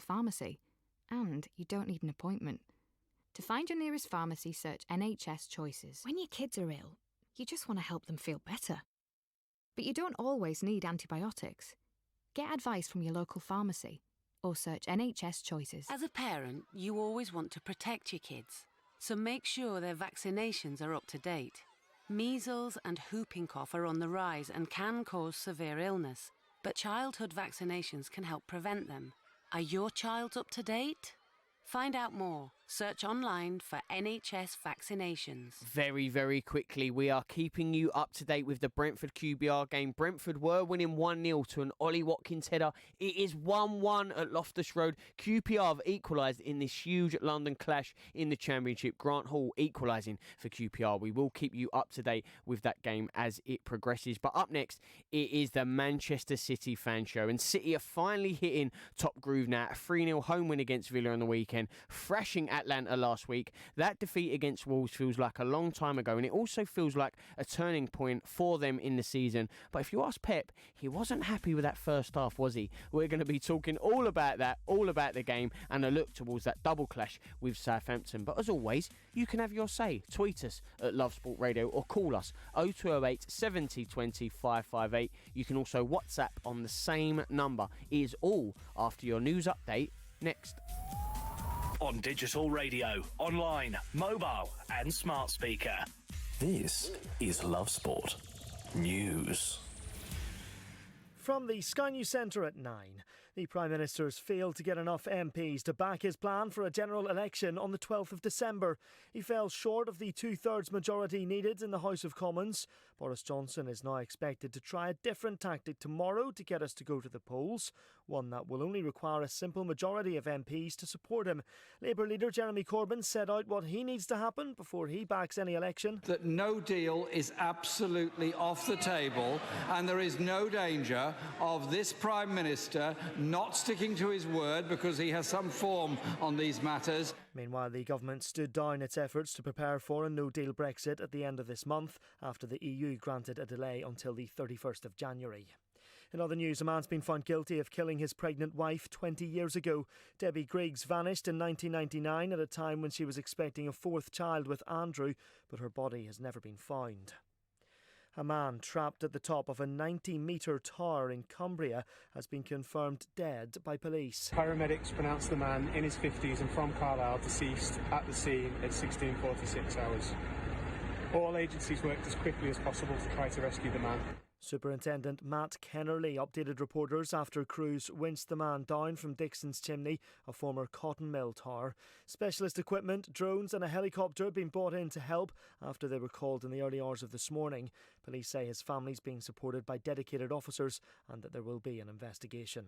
pharmacy. And you don't need an appointment. To find your nearest pharmacy, search NHS Choices. When your kids are ill, you just want to help them feel better. But you don't always need antibiotics. Get advice from your local pharmacy or search NHS Choices. As a parent, you always want to protect your kids, so make sure their vaccinations are up to date. Measles and whooping cough are on the rise and can cause severe illness, but childhood vaccinations can help prevent them. Are your child's up to date? Find out more. Search online for NHS vaccinations. Very, very quickly, we are keeping you up to date with the Brentford QPR game. Brentford were winning 1-0 to an Ollie Watkins header. It is 1-1 at Loftus Road. QPR have equalised in this huge London clash in the Championship. Grant Hall equalising for QPR. We will keep you up to date with that game as it progresses. But up next, it is the Manchester City fan show. And City are finally hitting top groove now. A 3-0 home win against Villa on the weekend. Thrashing Atlanta last week. That defeat against Wolves feels like a long time ago, and it also feels like a turning point for them in the season. But if you ask Pep, he wasn't happy with that first half, was he? We're going to be talking all about that, all about the game, and a look towards that double clash with Southampton. But as always, you can have your say. Tweet us at Love Sport Radio or call us 0208 70 20 558. You can also WhatsApp on the same number. It is all after your news update next. On digital radio, online, mobile and smart speaker. This is Love Sport News. From the Sky News Centre at 9, the Prime Minister has failed to get enough MPs to back his plan for a general election on the 12th of December. He fell short of the two-thirds majority needed in the House of Commons. Boris Johnson is now expected to try a different tactic tomorrow to get us to go to the polls, one that will only require a simple majority of MPs to support him. Labour leader Jeremy Corbyn set out what he needs to happen before he backs any election. That no deal is absolutely off the table, and there is no danger of this Prime Minister not sticking to his word because he has some form on these matters. Meanwhile, the government stood down its efforts to prepare for a no-deal Brexit at the end of this month after the EU granted a delay until the 31st of January. In other news, a man's been found guilty of killing his pregnant wife 20 years ago. Debbie Griggs vanished in 1999 at a time when she was expecting a fourth child with Andrew, but her body has never been found. A man trapped at the top of a 90-metre tower in Cumbria has been confirmed dead by police. Paramedics pronounced the man in his 50s and from Carlisle deceased at the scene at 16:46 hours. All agencies worked as quickly as possible to try to rescue the man. Superintendent Matt Kennerley updated reporters after crews winched the man down from Dixon's Chimney, a former cotton mill tower. Specialist equipment, drones and a helicopter have been brought in to help after they were called in the early hours of this morning. Police say his family is being supported by dedicated officers and that there will be an investigation.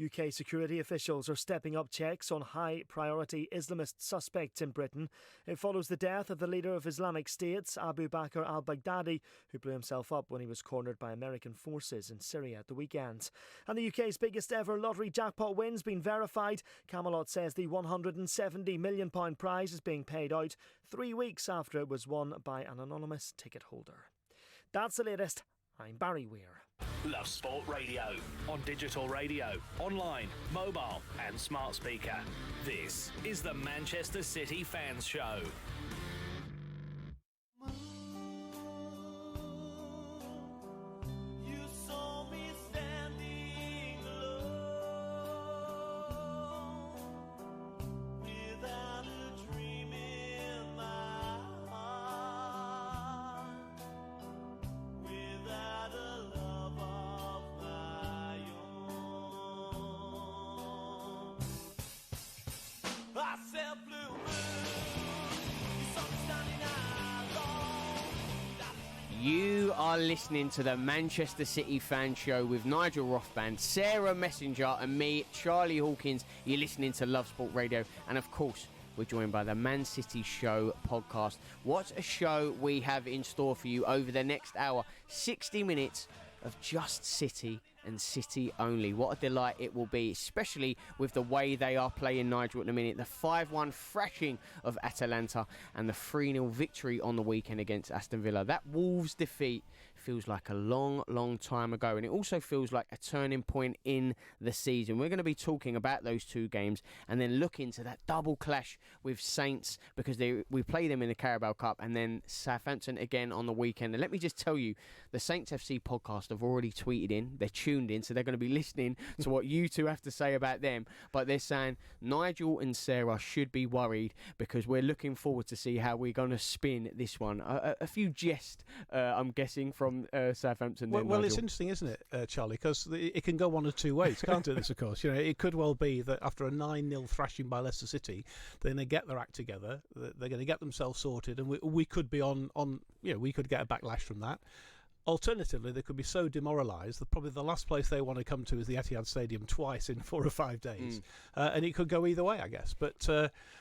UK security officials are stepping up checks on high-priority Islamist suspects in Britain. It follows the death of the leader of Islamic State, Abu Bakr al-Baghdadi, who blew himself up when he was cornered by American forces in Syria at the weekend. And the UK's biggest ever lottery jackpot win's been verified. Camelot says the £170 million prize is being paid out 3 weeks after it was won by an anonymous ticket holder. That's the latest. I'm Barry Weir. Love Sport Radio. On digital radio, online, mobile and smart speaker. This is the Manchester City Fans Show. You are listening to the Manchester City Fan Show with Nigel Rothband, Sarah Messenger and me, Charlie Hawkins. You're listening to Love Sport Radio, and of course we're joined by the Man City Show podcast. What a show we have in store for you over the next hour. 60 minutes of just City and City only. What a delight it will be, especially with the way they are playing, Nigel, at the minute. The 5-1 thrashing of Atalanta and the 3-0 victory on the weekend against Aston Villa. That Wolves defeat feels like a long, long time ago. And it also feels like a turning point in the season. We're going to be talking about those two games and then look into that double clash with Saints, because we play them in the Carabao Cup and then Southampton again on the weekend. And let me just tell you, the Saints FC podcast have already tweeted in. They're tuned in, so they're going to be listening to what you two have to say about them. But they're saying Nigel and Sarah should be worried, because we're looking forward to see how we're going to spin this one. A few jests, I'm guessing, from Southampton. Well, it's interesting, isn't it, Charlie? Because it can go one of two ways, can't it? This, of course, it could well be that after a 9-0 thrashing by Leicester City, then they get their act together. They're going to get themselves sorted, and we could be on. We could get a backlash from that. Alternatively, they could be so demoralised that probably the last place they want to come to is the Etihad Stadium twice in 4 or 5 days. And it could go either way, I guess. But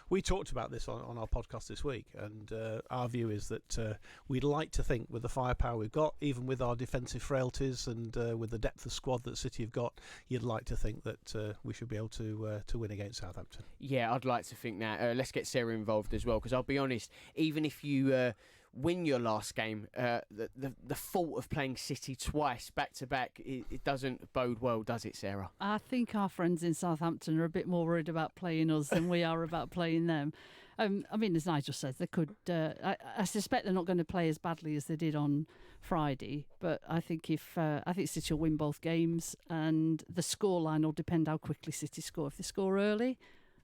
we talked about this on our podcast this week, and our view is that we'd like to think, with the firepower we've got, even with our defensive frailties and with the depth of squad that City have got, you'd like to think that we should be able to win against Southampton. Yeah, I'd like to think that. Let's get Sarah involved as well, because I'll be honest, even if you win your last game, the fault of playing City twice back to back, it doesn't bode well, does it, Sarah? I think our friends in Southampton are a bit more worried about playing us than we are about playing them. I mean, as Nigel says, they could. I suspect they're not going to play as badly as they did on Friday, but I think I think City will win both games, and the scoreline will depend how quickly City score. If they score early,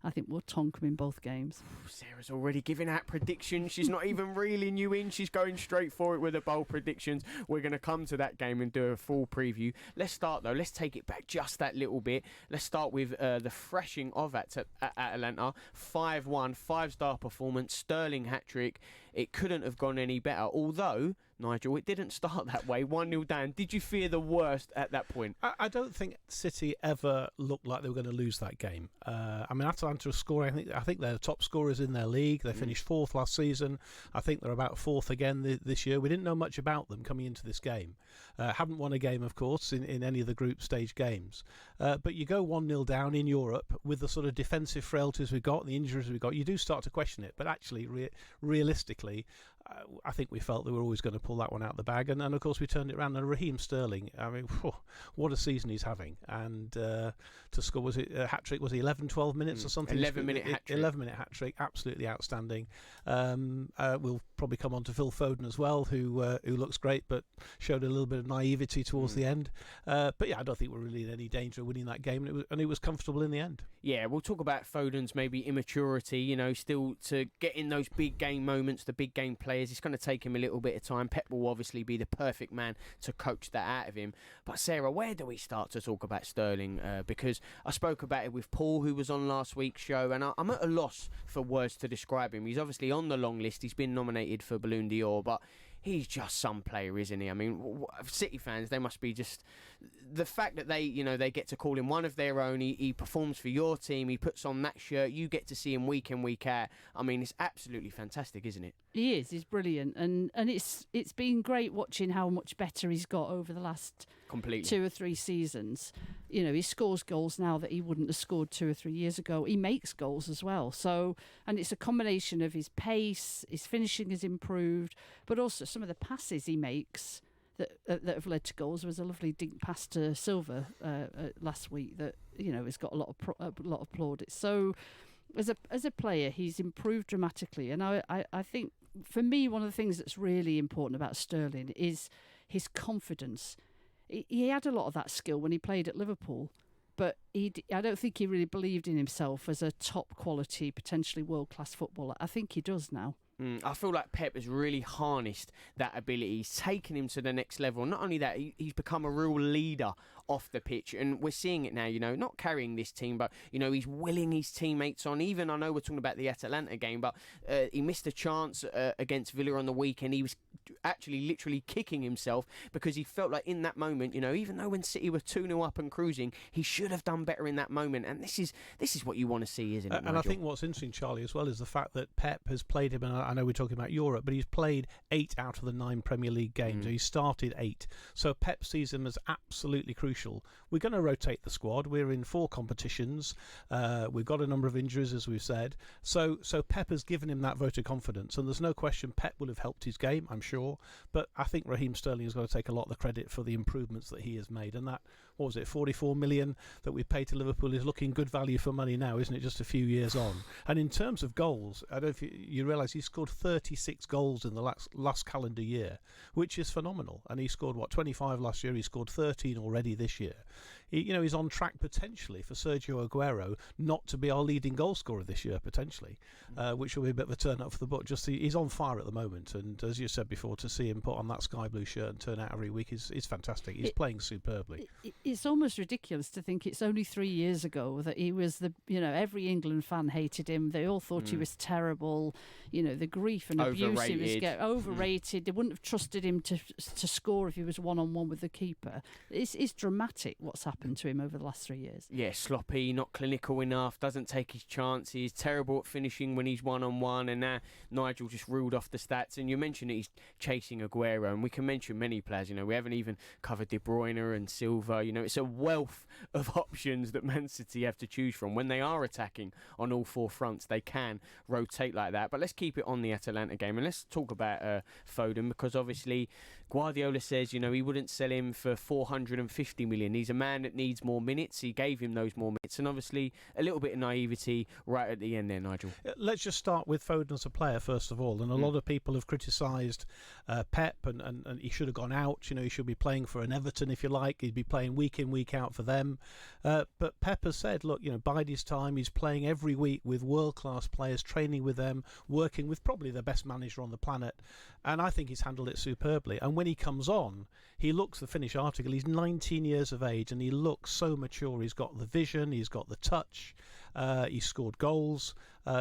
I think we'll tonk them in both games. Sarah's already giving out predictions. She's not even reeling you in. She's going straight for it with the bold predictions. We're going to come to that game and do a full preview. Let's start, though. Let's take it back just that little bit. Let's start with the thrashing of Atalanta. 5-1, 5-star performance, Sterling hat-trick. It couldn't have gone any better. Although, Nigel, it didn't start that way. 1-0 down. Did you fear the worst at that point? I don't think City ever looked like they were going to lose that game. I mean, Atalanta are scoring. I think they're the top scorers in their league. They finished 4th last season. I think they're about 4th again this year. We didn't know much about them coming into this game. Haven't won a game, of course, in any of the group stage games. But you go 1-0 down in Europe with the sort of defensive frailties we've got, the injuries we've got, you do start to question it. But actually, realistically, I think we felt they were always going to pull that one out of the bag, and of course we turned it around. And Raheem Sterling, I mean, what a season he's having, and to score, was it a hat-trick, was he 11-12 minutes or something? 11-minute hat-trick. 11-minute hat-trick, absolutely outstanding. We'll probably come on to Phil Foden as well, who looks great but showed a little bit of naivety towards the end. But yeah, I don't think we're really in any danger of winning that game, and it was comfortable in the end. Yeah, we'll talk about Foden's maybe immaturity, still to get in those big game moments, the big game players. It's going to take him a little bit of time. Pep will obviously be the perfect man to coach that out of him. But Sarah, where do we start to talk about Sterling? Because I spoke about it with Paul, who was on last week's show, and I'm at a loss for words to describe him. He's obviously on the long list. He's been nominated for Ballon d'Or, but he's just some player, isn't he? I mean, City fans, they must be just... The fact that they get to call him one of their own, he performs for your team, he puts on that shirt, you get to see him week in, week out. I mean, it's absolutely fantastic, isn't it? He is. He's brilliant. And it's been great watching how much better he's got over the last 2 or 3 seasons. He scores goals now that he wouldn't have scored 2 or 3 years ago. He makes goals as well. So, and it's a combination of his pace, his finishing has improved, but also some of the passes he makes that have led to goals. There was a lovely dink pass to Silva last week that has got a lot of plaudits. So, as a player, he's improved dramatically, and I think for me one of the things that's really important about Sterling is his confidence. He had a lot of that skill when he played at Liverpool, but I don't think he really believed in himself as a top quality, potentially world class footballer. I think he does now. I feel like Pep has really harnessed that ability. He's taken him to the next level. Not only that, he's become a real leader off the pitch, and we're seeing it now, not carrying this team, but he's willing his teammates on. Even, I know we're talking about the Atalanta game, but he missed a chance against Villa on the weekend. He was actually literally kicking himself because he felt like in that moment, even though when City were 2-0 up and cruising, he should have done better in that moment. And this is what you want to see, isn't it, And Nigel? I think what's interesting, Charlie, as well, is the fact that Pep has played him, and I know we're talking about Europe, but he's played 8 out of the 9 Premier League games. He started 8. So Pep sees him as absolutely crucial. We're going to rotate the squad. We're in 4 competitions. We've got a number of injuries, as we've said. So Pep has given him that vote of confidence, and there's no question Pep will have helped his game, I'm sure. sure. But I think Raheem Sterling has got to take a lot of the credit for the improvements that he has made. And that, what was it, 44 million that we paid to Liverpool is looking good value for money now, isn't it, just a few years on? And in terms of goals, I don't know if you realise he scored 36 goals in the last calendar year, which is phenomenal. And he scored, 25 last year? He scored 13 already this year. He's on track potentially for Sergio Aguero not to be our leading goal scorer this year, potentially, which will be a bit of a turn up for the book. He's on fire at the moment, and as you said before, to see him put on that sky blue shirt and turn out every week is fantastic. He's playing superbly. It's almost ridiculous to think it's only 3 years ago that he was every England fan hated him. They all thought he was terrible. The grief and abuse he was getting, overrated. They wouldn't have trusted him to score if he was one-on-one with the keeper. It's dramatic what's happened to him over the last 3 years. Yeah, sloppy, not clinical enough, doesn't take his chances, terrible at finishing when he's one-on-one, and now Nigel just ruled off the stats. And you mentioned that he's chasing Aguero, and we can mention many players. We haven't even covered De Bruyne and Silva. It's a wealth of options that Man City have to choose from. When they are attacking on all four fronts, they can rotate like that. But let's keep it on the Atalanta game, and let's talk about Foden, because obviously Guardiola says, he wouldn't sell him for 450 million. He's a man that needs more minutes. He gave him those more minutes, and obviously a little bit of naivety right at the end there, Nigel. Let's just start with Foden as a player first of all. And a lot of people have criticised Pep, and he should have gone out. He should be playing for an Everton, if you like. He'd be playing week in, week out for them. But Pep has said, look, bide his time. He's playing every week with world-class players, training with them, working with probably the best manager on the planet. And I think he's handled it superbly. And when he comes on, he looks, the Finnish article, he's 19 years of age and he looks so mature. He's got the vision, he's got the touch, he's scored goals.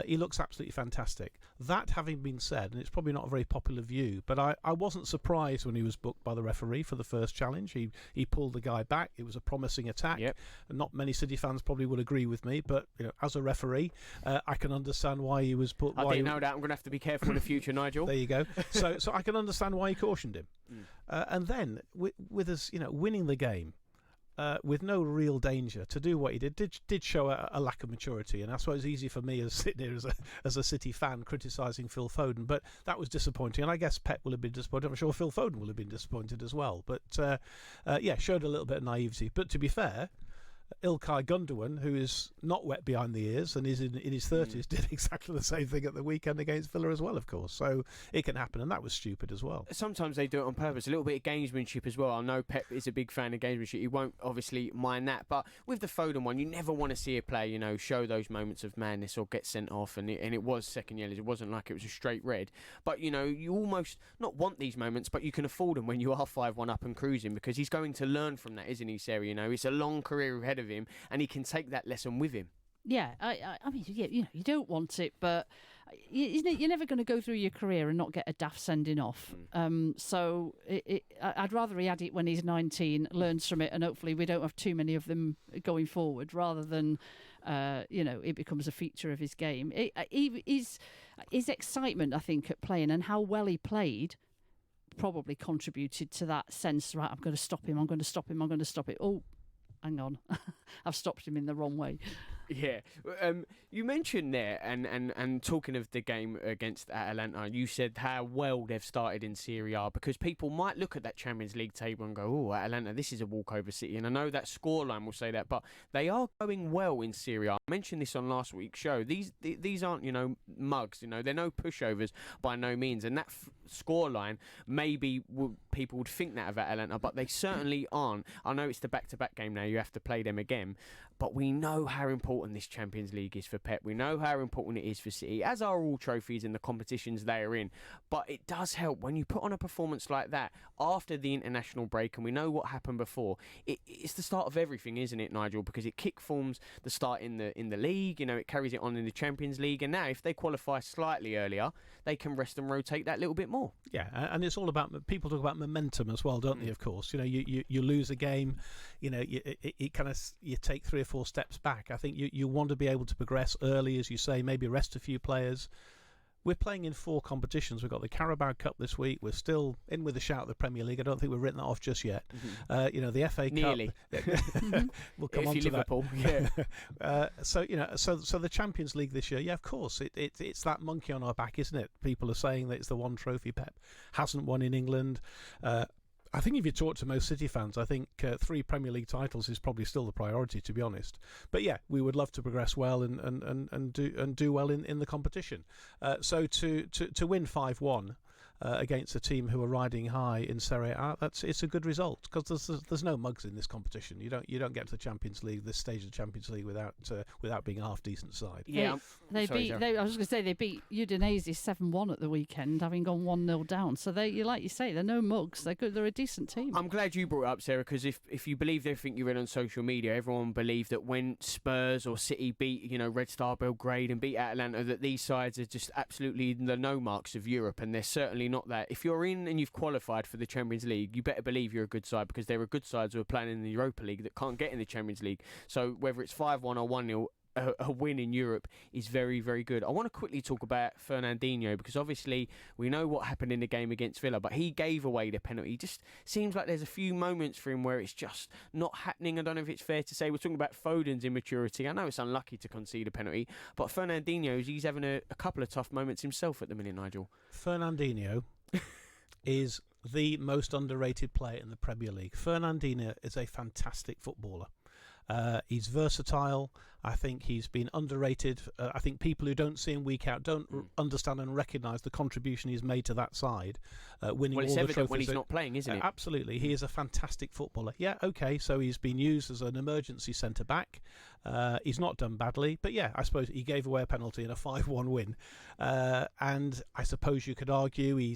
He looks absolutely fantastic. That having been said, and it's probably not a very popular view, but I wasn't surprised when he was booked by the referee for the first challenge. He pulled the guy back. It was a promising attack. Yep. Not many City fans probably would agree with me, but as a referee, I can understand why he was put. I didn't know that. I'm going to have to be careful in the future, Nigel. There you go. So I can understand why he cautioned him. And then with us, winning the game. With no real danger to do what he did show a lack of maturity, and that's why it's easy for me as sitting here as a City fan criticising Phil Foden. But that was disappointing, and I guess Pep will have been disappointed. I'm sure Phil Foden will have been disappointed as well. But showed a little bit of naivety. But to be fair, Ilkay Gundogan, who is not wet behind the ears and is in his 30s, did exactly the same thing at the weekend against Villa as well, of course. So it can happen, and that was stupid as well. Sometimes they do it on purpose, a little bit of gamesmanship as well. I know Pep is a big fan of gamesmanship. He won't obviously mind that. But with the Foden one, you never want to see a player, show those moments of madness or get sent off. And it was second yellows. It wasn't like it was a straight red. But, you almost not want these moments, but you can afford them when you are 5-1 up and cruising, because he's going to learn from that, isn't he, Sarah? It's a long career ahead of him, and he can take that lesson with him. Yeah, I mean, you don't want it, but you're never going to go through your career and not get a daft sending off. So I'd rather he had it when he's 19, learns from it, and hopefully we don't have too many of them going forward, rather than it becomes a feature of his game. His excitement, I think, at playing and how well he played probably contributed to that sense. Right, I'm going to stop him. I'm going to stop him. I'm going to stop it. Oh, hang on, I've stopped him in the wrong way. Yeah, you mentioned there, and talking of the game against Atalanta, you said how well they've started in Serie A, because people might look at that Champions League table and go, oh, Atalanta, this is a walkover City, and I know that scoreline will say that, but they are going well in Serie A. I mentioned this on last week's show. These aren't, mugs, they're no pushovers by no means, and that scoreline, maybe people would think that of Atalanta, but they certainly aren't. I know it's the back-to-back game now, you have to play them again, but we know how important this Champions League is for Pep. We know how important it is for City, as are all trophies and the competitions they are in. But it does help when you put on a performance like that after the international break, and we know what happened before. It's the start of everything, isn't it, Nigel? Because it kick-forms the start in the league. It carries it on in the Champions League, and now if they qualify slightly earlier, they can rest and rotate that little bit more. Yeah, and it's all about, people talk about momentum as well, don't they? Of course, you lose a game, you take 3 or 4 steps back. I think you want to be able to progress early, as you say, maybe rest a few players. we're playing in 4 competitions. We've got the Carabao Cup this week. We're still in with a shout at the Premier League. I don't think we've written that off just yet. The FA Nearly. Cup. We'll come if on you to Liverpool, that. Yeah. So the Champions League this year, yeah, of course, it's that monkey on our back, isn't it? People are saying that it's the one trophy Pep hasn't won in England. I think if you talk to most City fans, I think 3 Premier League titles is probably still the priority, to be honest. But yeah, we would love to progress well and do well in the competition. So to win 5-1 against a team who are riding high in Serie A, it's a good result, because there's no mugs in this competition. You don't get to the Champions League, this stage of the Champions League, without being a half decent side. Yeah, I was going to say they beat Udinese 7-1 at the weekend, having gone 1-0 down. So like you say, they're no mugs. They're good. They're a decent team. I'm glad you brought it up, Sarah, because if you believe everything you read on social media, everyone believed that when Spurs or City beat Red Star Belgrade and beat Atalanta, that these sides are just absolutely the no marks of Europe, and they're certainly not that. If you're in and you've qualified for the Champions League, you better believe you're a good side, because there are good sides who are playing in the Europa League that can't get in the Champions League. So whether it's 5-1 or 1-0, a win in Europe is very, very good. I want to quickly talk about Fernandinho, because obviously we know what happened in the game against Villa, but he gave away the penalty. It just seems like there's a few moments for him where it's just not happening. I don't know if it's fair to say. We're talking about Foden's immaturity. I know it's unlucky to concede a penalty, but Fernandinho, he's having a couple of tough moments himself at the minute, Nigel. Fernandinho is the most underrated player in the Premier League. Fernandinho is a fantastic footballer. He's versatile. I think he's been underrated. I think people who don't see him week out don't understand and recognise the contribution he's made to that side, winning all the trophies. Well, it's evident when he's not playing, isn't it? Absolutely. He is a fantastic footballer. Yeah, okay, so he's been used as an emergency centre-back. He's not done badly, but yeah, I suppose he gave away a penalty in a 5-1 win. And I suppose you could argue he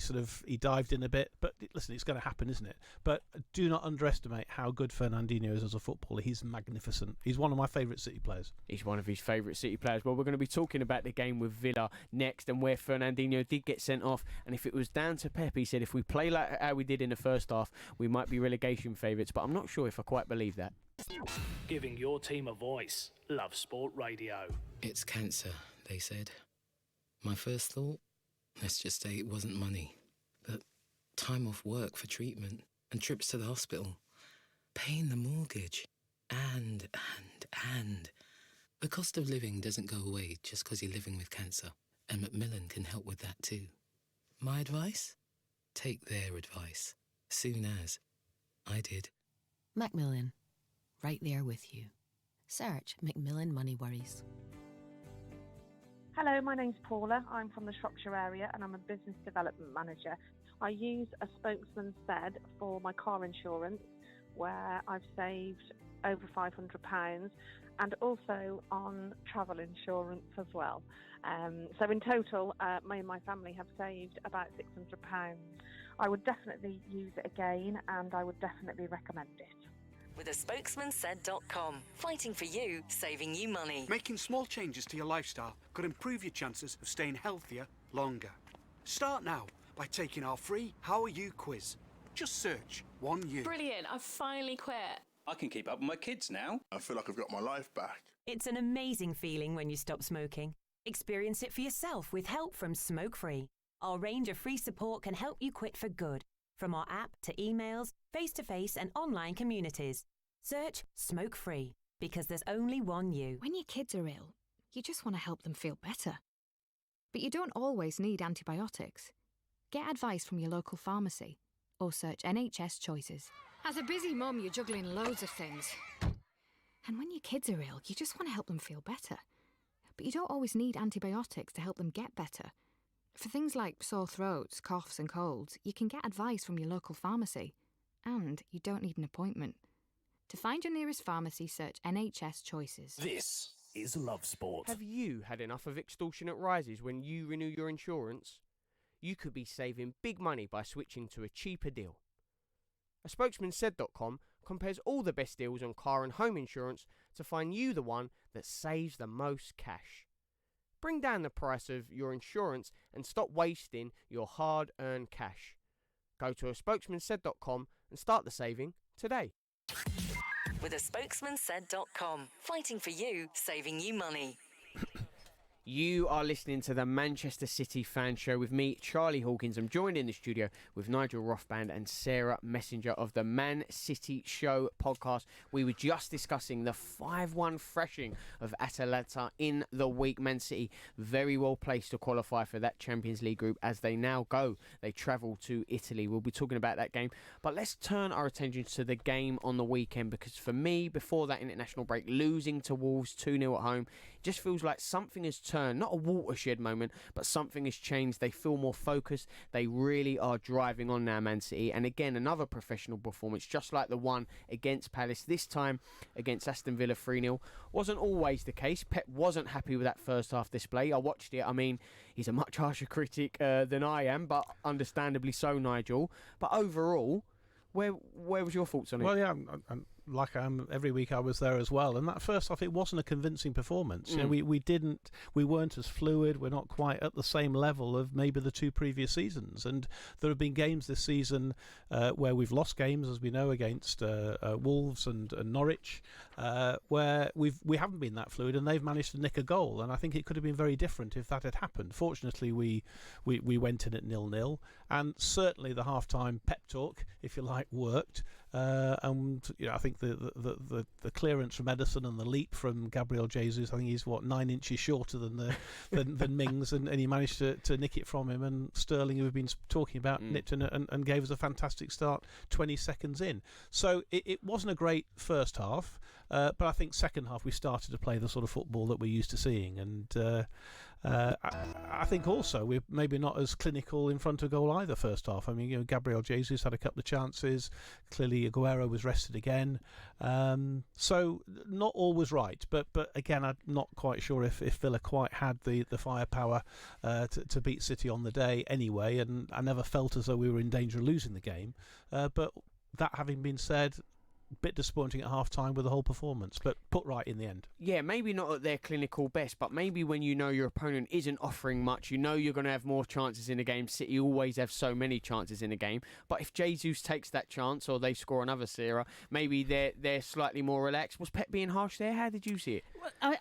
dived in a bit, but listen, it's going to happen, isn't it? But do not underestimate how good Fernandinho is as a footballer. He's magnificent. He's one of my favourite City players. He's one of his favourite City players. Well, we're going to be talking about the game with Villa next, and where Fernandinho did get sent off. And if it was down to Pep, he said if we play like how we did in the first half, we might be relegation favourites. But I'm not sure if I quite believe that. Giving your team a voice. Love Sport Radio. It's cancer, they said. My first thought, let's just say it wasn't money, but time off work for treatment and trips to the hospital, paying the mortgage, and the cost of living doesn't go away just because you're living with cancer, and Macmillan can help with that too. My advice? Take their advice, soon as. I did. Macmillan, right there with you. Search Macmillan Money Worries. Hello, my name's Paula. I'm from the Shropshire area and I'm a business development manager. I use a spokesman said for my car insurance, where I've saved over £500, and also on travel insurance as well. So in total, me and my family have saved about £600. I would definitely use it again, and I would definitely recommend it. With a spokesmansaid.com. Fighting for you, saving you money. Making small changes to your lifestyle could improve your chances of staying healthier longer. Start now by taking our free How Are You quiz. Just search 1U. Brilliant, I've finally quit. I can keep up with my kids now. I feel like I've got my life back. It's an amazing feeling when you stop smoking. Experience it for yourself with help from Smoke Free. Our range of free support can help you quit for good. From our app to emails, face-to-face and online communities. Search Smoke Free, because there's only one you. When your kids are ill, you just want to help them feel better. But you don't always need antibiotics. Get advice from your local pharmacy or search NHS Choices. As a busy mum, you're juggling loads of things. And when your kids are ill, you just want to help them feel better. But you don't always need antibiotics to help them get better. For things like sore throats, coughs and colds, you can get advice from your local pharmacy. And you don't need an appointment. To find your nearest pharmacy, search NHS Choices. This is Love Sport. Have you had enough of extortionate rises when you renew your insurance? You could be saving big money by switching to a cheaper deal. A spokesmansaid.com compares all the best deals on car and home insurance to find you the one that saves the most cash. Bring down the price of your insurance and stop wasting your hard-earned cash. Go to a spokesmansaid.com and start the saving today. With a spokesmansaid.com. Fighting for you, saving you money. You are listening to the Manchester City Fan Show with me, Charlie Hawkins. I'm joined in the studio with Nigel Rothband and Sarah Messenger of the Man City Show podcast. We were just discussing the 5-1 thrashing of Atalanta in the week. Man City very well placed to qualify for that Champions League group as they now go. They travel to Italy. We'll be talking about that game. But let's turn our attention to the game on the weekend, because for me, before that international break, losing to Wolves 2-0 at home, it just feels like something has turned. Not a watershed moment, but something has changed. They feel more focused. They really are driving on now, Man City. And again, another professional performance, just like the one against Palace, this time against Aston Villa 3-0. Wasn't always the case. Pep wasn't happy with that first half display. I watched it. I mean, he's a much harsher critic than I am, but understandably so, Nigel. But overall, where was your thoughts on it? Well, yeah, I'm like I am every week, I was there as well. And that first half, it wasn't a convincing performance. You know, we weren't as fluid. We're not quite at the same level of maybe the two previous seasons. And there have been games this season where we've lost games, as we know, against Wolves and Norwich, where we haven't been that fluid, and they've managed to nick a goal. And I think it could have been very different if that had happened. Fortunately, we went in at 0-0, and certainly the half-time pep talk, if you like, worked. And you know, I think the clearance from Ederson and the leap from Gabriel Jesus, I think he's 9 inches shorter than than Mings, and he managed to nick it from him. And Sterling, who we've been talking about, nipped in and gave us a fantastic start 20 seconds in. So it wasn't a great first half, but I think second half we started to play the sort of football that we're used to seeing. And I think also we're maybe not as clinical in front of goal either first half. I mean, you know, Gabriel Jesus had a couple of chances. Clearly, Aguero was rested again. So not all was right. But again, I'm not quite sure if Villa quite had the firepower to beat City on the day anyway. And I never felt as though we were in danger of losing the game. But that having been said, bit disappointing at half-time with the whole performance, but put right in the end. Yeah, maybe not at their clinical best, but maybe when you know your opponent isn't offering much, you know you're going to have more chances in a game. City always have so many chances in a game, but if Jesus takes that chance or they score another, Sarah, maybe they're slightly more relaxed. Was Pep being harsh there? How did you see it? Well,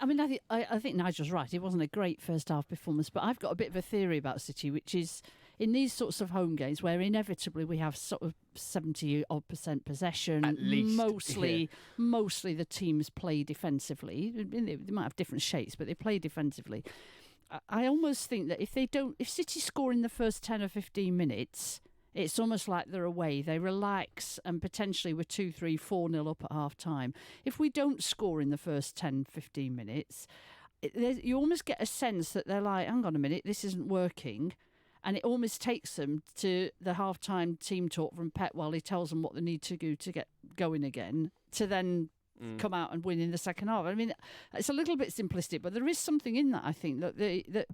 I think Nigel's right. It wasn't a great first-half performance, but I've got a bit of a theory about City, which is in these sorts of home games where inevitably we have sort of 70-odd% possession, at least. Mostly the teams play defensively. They might have different shapes, but they play defensively. I almost think that if City score in the first 10 or 15 minutes, it's almost like they're away. They relax, and potentially we're 2-3, 4-0 up at half time. If we don't score in the first 10, 15 minutes, you almost get a sense that they're like, hang on a minute, this isn't working. And it almost takes them to the half-time team talk from Pep while he tells them what they need to do to get going again, to then come out and win in the second half. I mean, it's a little bit simplistic, but there is something in that, I think, that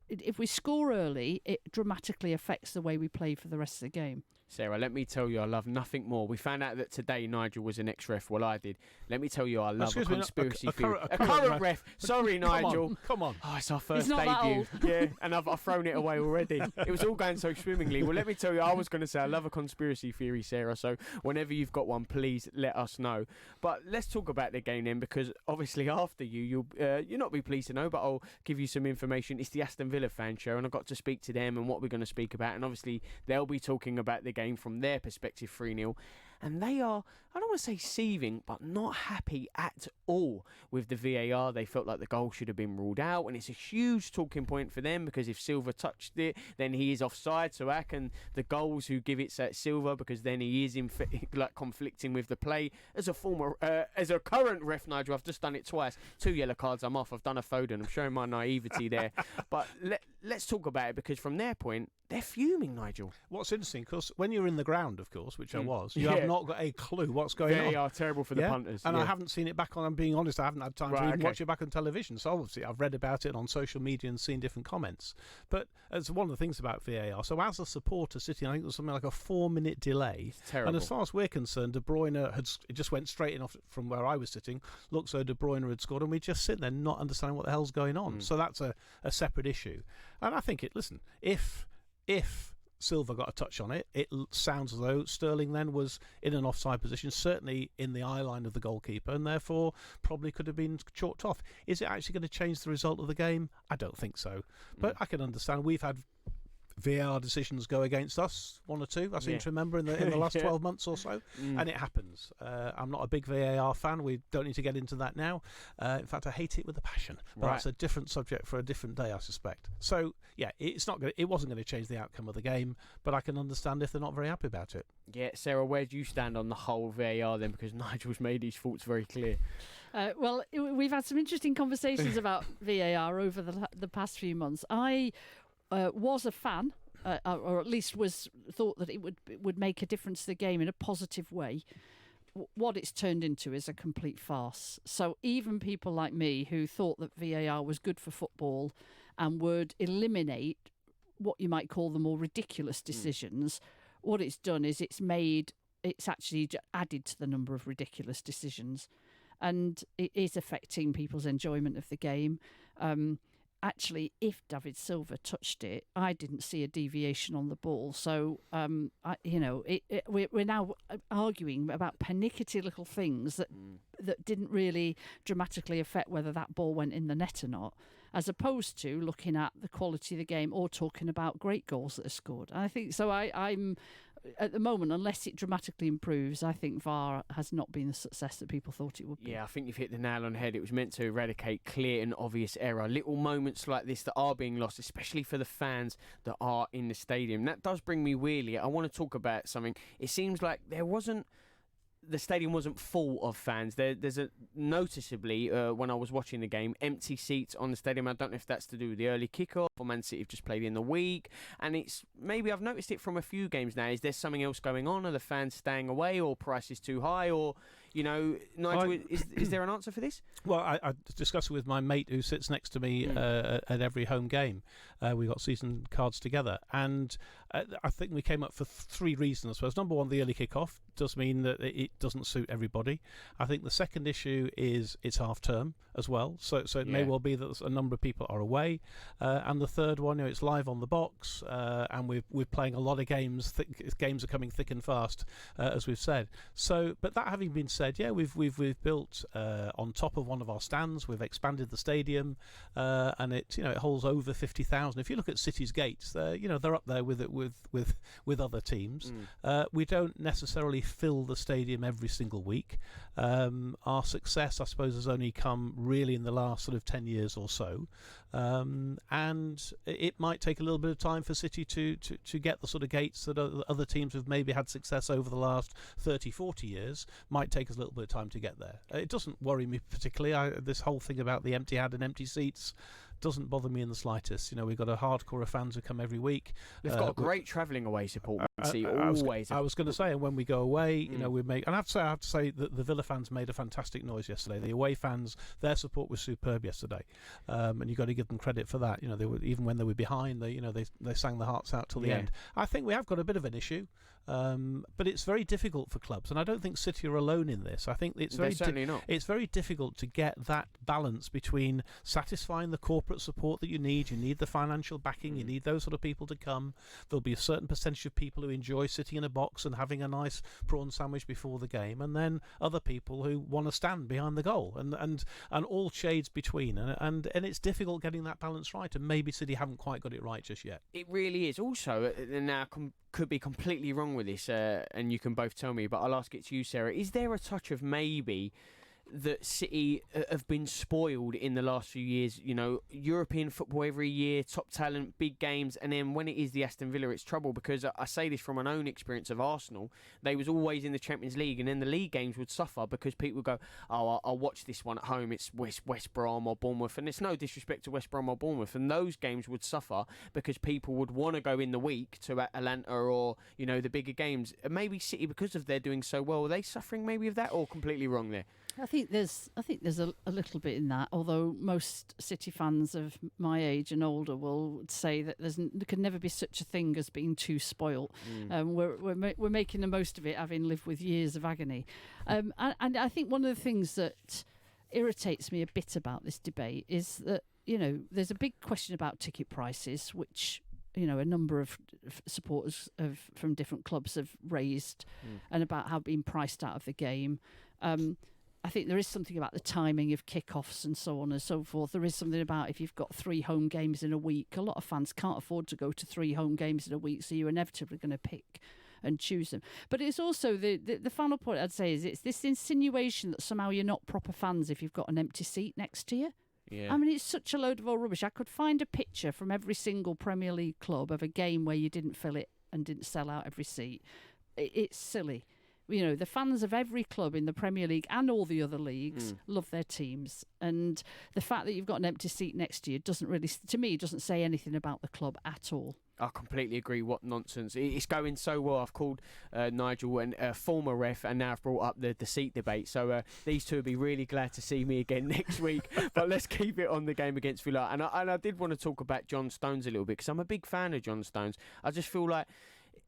if we score early, it dramatically affects the way we play for the rest of the game. Sarah, let me tell you, I love nothing more. We found out that today Nigel was an ex-ref. Well, I did. Let me tell you, I love a conspiracy theory. A current ref. Sorry, Nigel. Come on. Oh, it's our first not that debut. old. Yeah, and I've thrown it away already. It was all going so swimmingly. Well, let me tell you, I was going to say I love a conspiracy theory, Sarah. So whenever you've got one, please let us know. But let's talk about the game then, because obviously after you'll not be pleased to know, but I'll give you some information. It's the Aston Villa Fan Show, and I got to speak to them and what we're going to speak about. And obviously they'll be talking about the game from their perspective. 3-0, and they are, I don't want to say seething, but not happy at all with the VAR. They felt like the goal should have been ruled out, and it's a huge talking point for them, because if Silva touched it, then he is offside. So how can the goals who give it at Silva, because then he is conflicting with the play. As a current ref, Nigel, I've just done it twice. 2 yellow cards, I'm off. I've done a Foden. I'm showing my naivety there. But let's talk about it, because from their point, they're fuming, Nigel. What's interesting, because when you're in the ground, of course, which I was, you have not got a clue what's going on. They are terrible for the punters. And I haven't seen it back on, I'm being honest, I haven't had time to even watch it back on television. So obviously I've read about it on social media and seen different comments. But it's one of the things about VAR. So as a supporter sitting, I think there's something like a 4-minute delay. It's terrible. And as far as we're concerned, De Bruyne it just went straight in off from where I was sitting. Looked so De Bruyne had scored, and we just sit there not understanding what the hell's going on. So that's a separate issue. And I think if Silva got a touch on it. It sounds as though Sterling then was in an offside position, certainly in the eye line of the goalkeeper, and therefore probably could have been chalked off. Is it actually going to change the result of the game? I don't think so. But I can understand. We've had VAR decisions go against us, one or two, I seem to remember, in the last 12 months or so, and it happens. I'm not a big VAR fan. We don't need to get into that now. In fact, I hate it with a passion, but that's a different subject for a different day, I suspect. So, yeah, it wasn't going to change the outcome of the game, but I can understand if they're not very happy about it. Yeah, Sarah, where do you stand on the whole VAR then? Because Nigel's made his thoughts very clear. Well, we've had some interesting conversations about VAR over the past few months. I was a fan, or at least thought that it would make a difference to the game in a positive way. What it's turned into is a complete farce. So even people like me who thought that VAR was good for football and would eliminate what you might call the more ridiculous decisions, what it's done is it's actually added to the number of ridiculous decisions, and it is affecting people's enjoyment of the game. Actually, if David Silva touched it, I didn't see a deviation on the ball. So, we're now arguing about pernickety little things that didn't really dramatically affect whether that ball went in the net or not, as opposed to looking at the quality of the game or talking about great goals that are scored. And I think so. I'm at the moment, unless it dramatically improves, I think VAR has not been the success that people thought it would be. Yeah, I think you've hit the nail on the head. It was meant to eradicate clear and obvious error. Little moments like this that are being lost, especially for the fans that are in the stadium. That does bring me weirdly. I want to talk about something. It seems like the stadium wasn't full of fans. There's a noticeably, when I was watching the game, empty seats on the stadium. I don't know if that's to do with the early kickoff or Man City have just played in the week. And maybe I've noticed it from a few games now. Is there something else going on? Are the fans staying away, or price is too high, or... Nigel, is there an answer for this? Well, I discussed it with my mate who sits next to me at every home game. We got season cards together, and I think we came up for three reasons, I suppose. Number one, the early kick-off does mean that it doesn't suit everybody. I think the second issue is it's half-term as well, so it may well be that a number of people are away. And the third one, it's live on the box, and we're playing a lot of games. Games are coming thick and fast, as we've said. So, but that having been said, we've built on top of one of our stands. We've expanded the stadium, and it holds over 50,000. If you look at City's gates, they're up there with other teams. We don't necessarily fill the stadium every single week. Our success, I suppose, has only come really in the last sort of 10 years or so, and it might take a little bit of time for City to get the sort of gates that other teams have maybe had success over the last 30-40 years. Might take us a little bit of time to get there. It doesn't worry me particularly. This whole thing about the empty ad and empty seats doesn't bother me in the slightest. We've got a hardcore of fans who come every week. They've got a great travelling away support. I was going to say, and when we go away, we make. And I have to say that the Villa fans made a fantastic noise yesterday. The away fans, their support was superb yesterday, and you've got to give them credit for that. They were, even when they were behind, they sang the hearts out till the end. I think we have got a bit of an issue. But it's very difficult for clubs, and I don't think City are alone in this. I think it's it's very difficult to get that balance between satisfying the corporate support that you need the financial backing, you need those sort of people to come. There'll be a certain percentage of people who enjoy sitting in a box and having a nice prawn sandwich before the game, and then other people who want to stand behind the goal, and all shades between, and it's difficult getting that balance right, and maybe City haven't quite got it right just yet. It really is. Also, now could be completely wrong with this, and you can both tell me, but I'll ask it to you, Sarah. Is there a touch of maybe that City have been spoiled in the last few years? European football every year, top talent, big games, and then when it is the Aston Villa, it's trouble, because I say this from my own experience of Arsenal. They was always in the Champions League, and then the league games would suffer because people would go, I'll watch this one at home, it's West Brom or Bournemouth, and it's no disrespect to West Brom or Bournemouth, and those games would suffer because people would want to go in the week to Atlanta or the bigger games. Maybe City, because of they're doing so well, are they suffering maybe of that, or completely wrong there? I think there's a little bit in that, although most City fans of my age and older will say that there can never be such a thing as being too spoilt. We're making the most of it, having lived with years of agony. And I think one of the things that irritates me a bit about this debate is that there's a big question about ticket prices, which a number of supporters from different clubs have raised, and about how being priced out of the game. I think there is something about the timing of kickoffs and so on and so forth. There is something about if you've got 3 home games in a week, a lot of fans can't afford to go to 3 home games in a week, so you're inevitably going to pick and choose them. But it's also the final point I'd say is it's this insinuation that somehow you're not proper fans if you've got an empty seat next to you. Yeah. I mean, it's such a load of old rubbish. I could find a picture from every single Premier League club of a game where you didn't fill it and didn't sell out every seat. It's silly. The fans of every club in the Premier League and all the other leagues love their teams. And the fact that you've got an empty seat next to you doesn't say anything about the club at all. I completely agree. What nonsense. It's going so well. I've called Nigel and former ref, and now I've brought up the seat debate. So these two will be really glad to see me again next week. But let's keep it on the game against Villa. And I did want to talk about John Stones a little bit, because I'm a big fan of John Stones. I just feel like,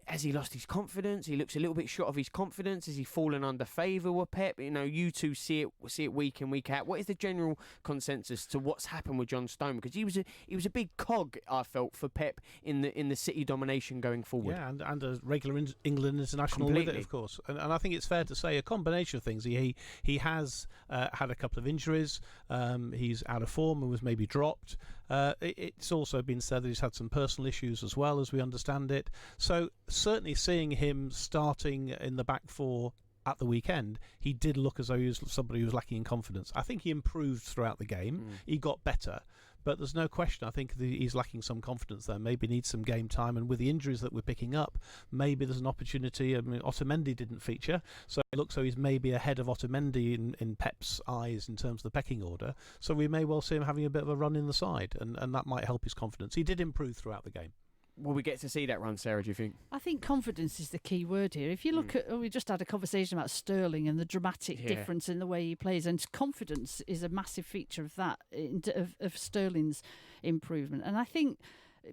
has he lost his confidence? He looks a little bit short of his confidence. Has he fallen under favour with Pep? You two see it week in, week out. What is the general consensus to what's happened with John Stone? Because he was a big cog, I felt, for Pep in the City domination going forward. Yeah, and a regular England international with it, of course. And I think it's fair to say a combination of things. He has had a couple of injuries. He's out of form and was maybe dropped. It's also been said that he's had some personal issues as well, as we understand it. So certainly seeing him starting in the back 4 at the weekend, he did look as though he was somebody who was lacking in confidence. I think he improved throughout the game. He got better. But there's no question, I think he's lacking some confidence there. Maybe needs some game time. And with the injuries that we're picking up, maybe there's an opportunity. I mean, Otamendi didn't feature, so it looks like he's maybe ahead of Otamendi in Pep's eyes in terms of the pecking order. So we may well see him having a bit of a run in the side, and that might help his confidence. He did improve throughout the game. Will we get to see that run, Sarah, do you think? I think confidence is the key word here. If you look at, we just had a conversation about Sterling and the dramatic difference in the way he plays, and confidence is a massive feature of that, of Sterling's improvement. And I think,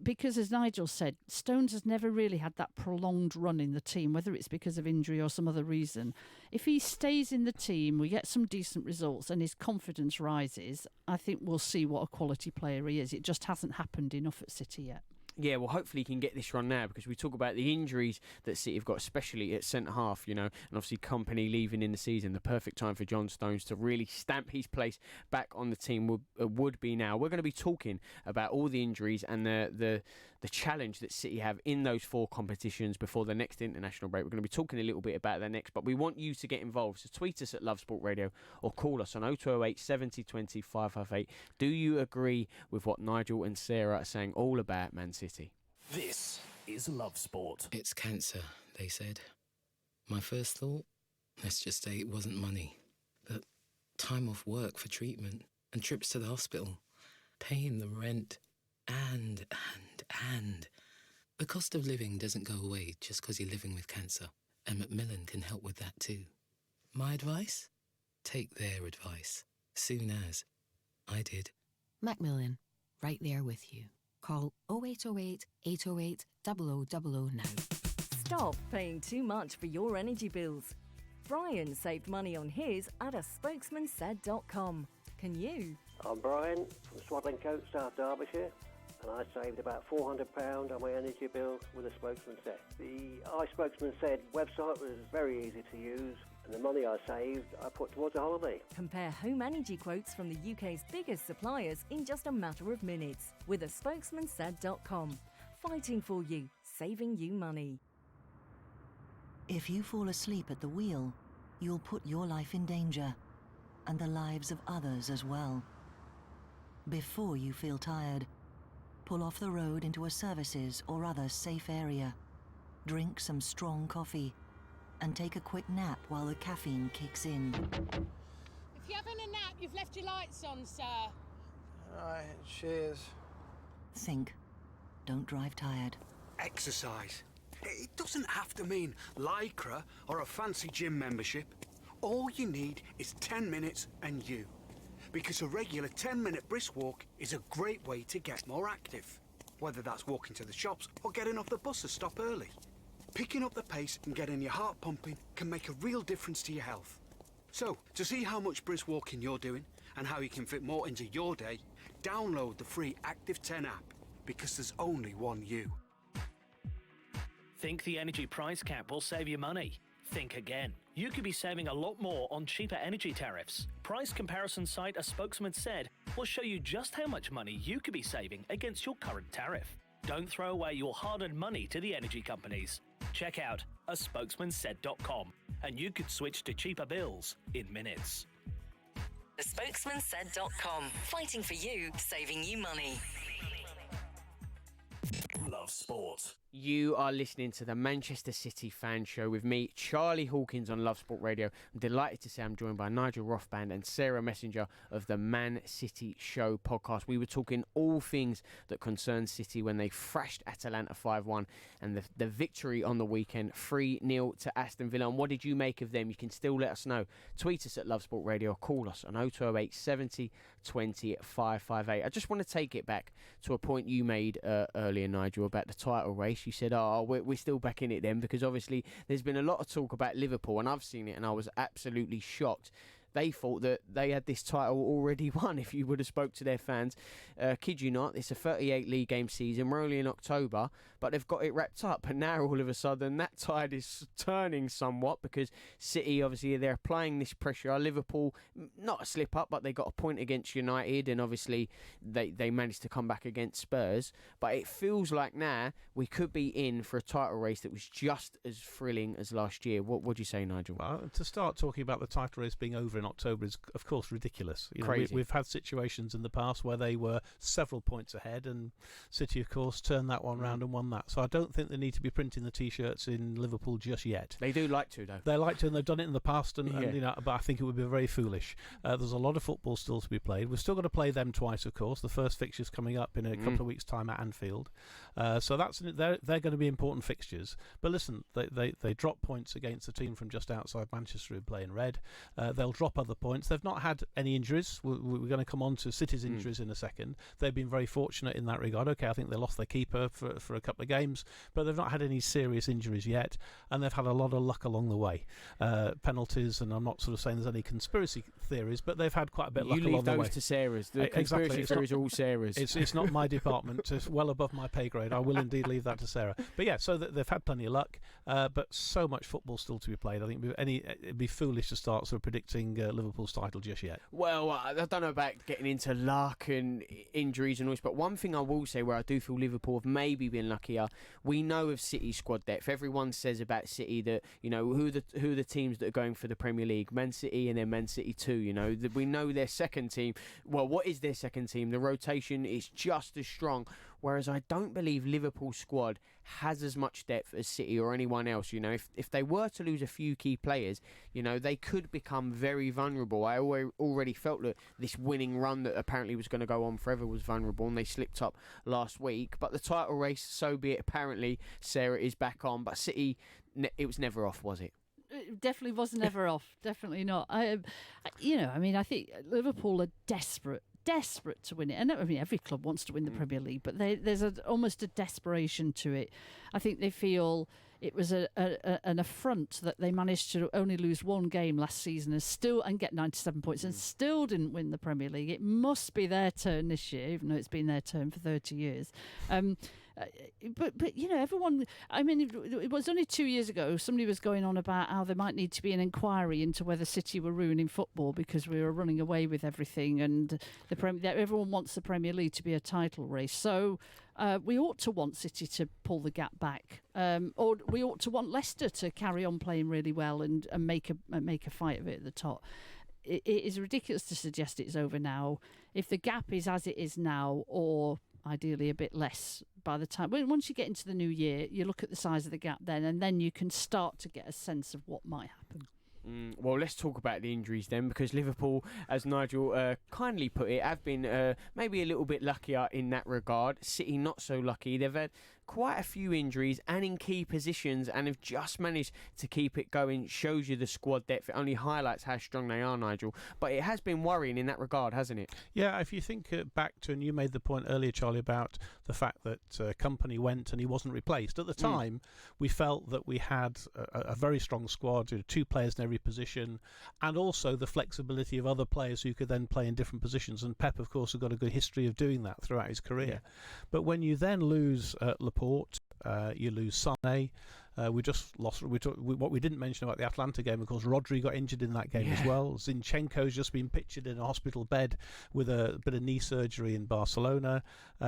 because as Nigel said, Stones has never really had that prolonged run in the team, whether it's because of injury or some other reason. If he stays in the team, we get some decent results and his confidence rises, I think we'll see what a quality player he is. It just hasn't happened enough at City yet. Yeah, well, hopefully he can get this run now, because we talk about the injuries that City have got, especially at centre-half, and obviously Company leaving in the season. The perfect time for John Stones to really stamp his place back on the team would be now. We're going to be talking about all the injuries and the challenge that City have in those 4 competitions before the next international break. We're going to be talking a little bit about that next, but we want you to get involved. So tweet us at Love Sport Radio or call us on 0208 70 20 558. Do you agree with what Nigel and Sarah are saying all about Man City? This is Love Sport. It's cancer, they said. My first thought, let's just say it wasn't money, but time off work for treatment and trips to the hospital, paying the rent, and the cost of living doesn't go away just because you're living with cancer, and Macmillan can help with that too. My advice? Take their advice, soon as I did. Macmillan, right there with you. Call 0808 808 0000 now. Stop paying too much for your energy bills. Brian saved money on his at a spokesmansaid.com. Can you? I'm Brian from Swaddling Coat, South Derbyshire, and I saved about £400 on my energy bill with a Spokesman Said. The iSpokesman Said website was very easy to use, and the money I saved I put towards a holiday. Compare home energy quotes from the UK's biggest suppliers in just a matter of minutes with a spokesmansaid.com. Fighting for you, saving you money. If you fall asleep at the wheel, you'll put your life in danger, and the lives of others as well. Before you feel tired, pull off the road into a services or other safe area. Drink some strong coffee, and take a quick nap while the caffeine kicks in. If you're having a nap, you've left your lights on, sir. Right, cheers. Think. Don't drive tired. Exercise. It doesn't have to mean Lycra or a fancy gym membership. All you need is 10 minutes and you. Because a regular 10-minute brisk walk is a great way to get more active. Whether that's walking to the shops or getting off the bus to stop early. Picking up the pace and getting your heart pumping can make a real difference to your health. So, to see how much brisk walking you're doing and how you can fit more into your day, download the free Active 10 app. because there's only one you. Think the energy price cap will save you money? Think again. You could be saving a lot more on cheaper energy tariffs. Price comparison site A Spokesman Said will show you just how much money you could be saving against your current tariff. Don't throw away your hard-earned money to the energy companies. Check out aspokesmansaid.com and you could switch to cheaper bills in minutes. Aspokesmansaid.com. Fighting for you, saving you money. Love sport. You are listening to the Manchester City Fan Show with me, Charlie Hawkins, on Love Sport Radio. I'm delighted to say I'm joined by Nigel Rothband and Sarah Messenger of the Man City Show podcast. We were talking all things that concern City when they thrashed Atalanta 5-1 and the victory on the weekend 3-0 to Aston Villa. And what did you make of them? You can still let us know. Tweet us at Love Sport Radio or call us on 0208 70 20 558. I just want to take it back to a point you made earlier, Nigel, about the title race. You said, we're still back in it then, because obviously there's been a lot of talk about Liverpool, and I've seen it and I was absolutely shocked. They thought that they had this title already won. If you would have spoke to their fans, kid you not, it's a 38 league game season. We're only in October, but they've got it wrapped up. And now all of a sudden that tide is turning somewhat, because City, obviously, they're applying this pressure. Liverpool, not a slip up, but they got a point against United, and obviously they managed to come back against Spurs. But it feels like now we could be in for a title race that was just as thrilling as last year. What do you say, Nigel? Well, to start talking about the title race being over in October is, of course, ridiculous. Crazy. We've had situations in the past where they were several points ahead, and City, of course, turned that one round and won that. So I don't think they need to be printing the T-shirts in Liverpool just yet. They do like to, though. They like to, and they've done it in the past, and but I think it would be very foolish. There's a lot of football still to be played. We've still got to play them twice, of course. The first fixture's coming up in a couple of weeks' time at Anfield. So they're going to be important fixtures. But listen, they drop points against a team from just outside Manchester who play in red. They'll drop other points. They've not had any injuries. We're going to come on to City's injuries in a second. They've been very fortunate in that regard. Okay, I think they lost their keeper for a couple of games, but they've not had any serious injuries yet, and they've had a lot of luck along the way. Penalties, and I'm not sort of saying there's any conspiracy theories, but they've had quite a bit of luck along the way. You leave those to Sarah's. The conspiracy theories are all Sarah's. It's not my department. It's well above my pay grade. I will indeed leave that to Sarah. But yeah, so they've had plenty of luck, but so much football still to be played. I think it'd be foolish to start sort of predicting Liverpool's title just yet. Well, I don't know about getting into luck and injuries and all this, but one thing I will say where I do feel Liverpool have maybe been luckier, we know of City's squad depth. Everyone says about City that, who are the teams that are going for the Premier League? Man City and then Man City 2, we know their second team. Well, what is their second team? The rotation is just as strong. Whereas I don't believe Liverpool's squad has as much depth as City or anyone else. If they were to lose a few key players, they could become very vulnerable. I already felt that this winning run that apparently was going to go on forever was vulnerable, and they slipped up last week. But the title race, so be it. Apparently, Sarah is back on. But City, it was never off, was it? It definitely was never off. Definitely not. I think Liverpool are desperate to win it. And every club wants to win the Premier League, but there's almost a desperation to it. I think they feel it was an affront that they managed to only lose one game last season and get 97 points and still didn't win the Premier League. It must be their turn this year, even though it's been their turn for 30 years. But everyone. It was only 2 years ago. Somebody was going on about how there might need to be an inquiry into whether City were ruining football because we were running away with everything, and everyone wants the Premier League to be a title race. So we ought to want City to pull the gap back, or we ought to want Leicester to carry on playing really well and make a fight of it at the top. It is ridiculous to suggest it's over now. If the gap is as it is now, or ideally a bit less by the time once you get into the new year, you look at the size of the gap then, and then you can start to get a sense of what might happen. Well, let's talk about the injuries then, because Liverpool, as Nigel kindly put it, have been maybe a little bit luckier in that regard. City not so lucky. They've had quite a few injuries and in key positions, and have just managed to keep it going. Shows you the squad depth. It only highlights how strong they are, Nigel. But it has been worrying in that regard, hasn't it? Yeah, if you think back to, and you made the point earlier, Charlie, about the fact that Company went and he wasn't replaced. At the time, we felt that we had a very strong squad, 2 players in every position, and also the flexibility of other players who could then play in different positions. And Pep, of course, has got a good history of doing that throughout his career. Yeah. But when you then lose Laporte, you lose Sané. We just lost. What we didn't mention about the Atlanta game, of course, Rodri got injured in that game as well. Zinchenko's just been pictured in a hospital bed with a bit of knee surgery in Barcelona.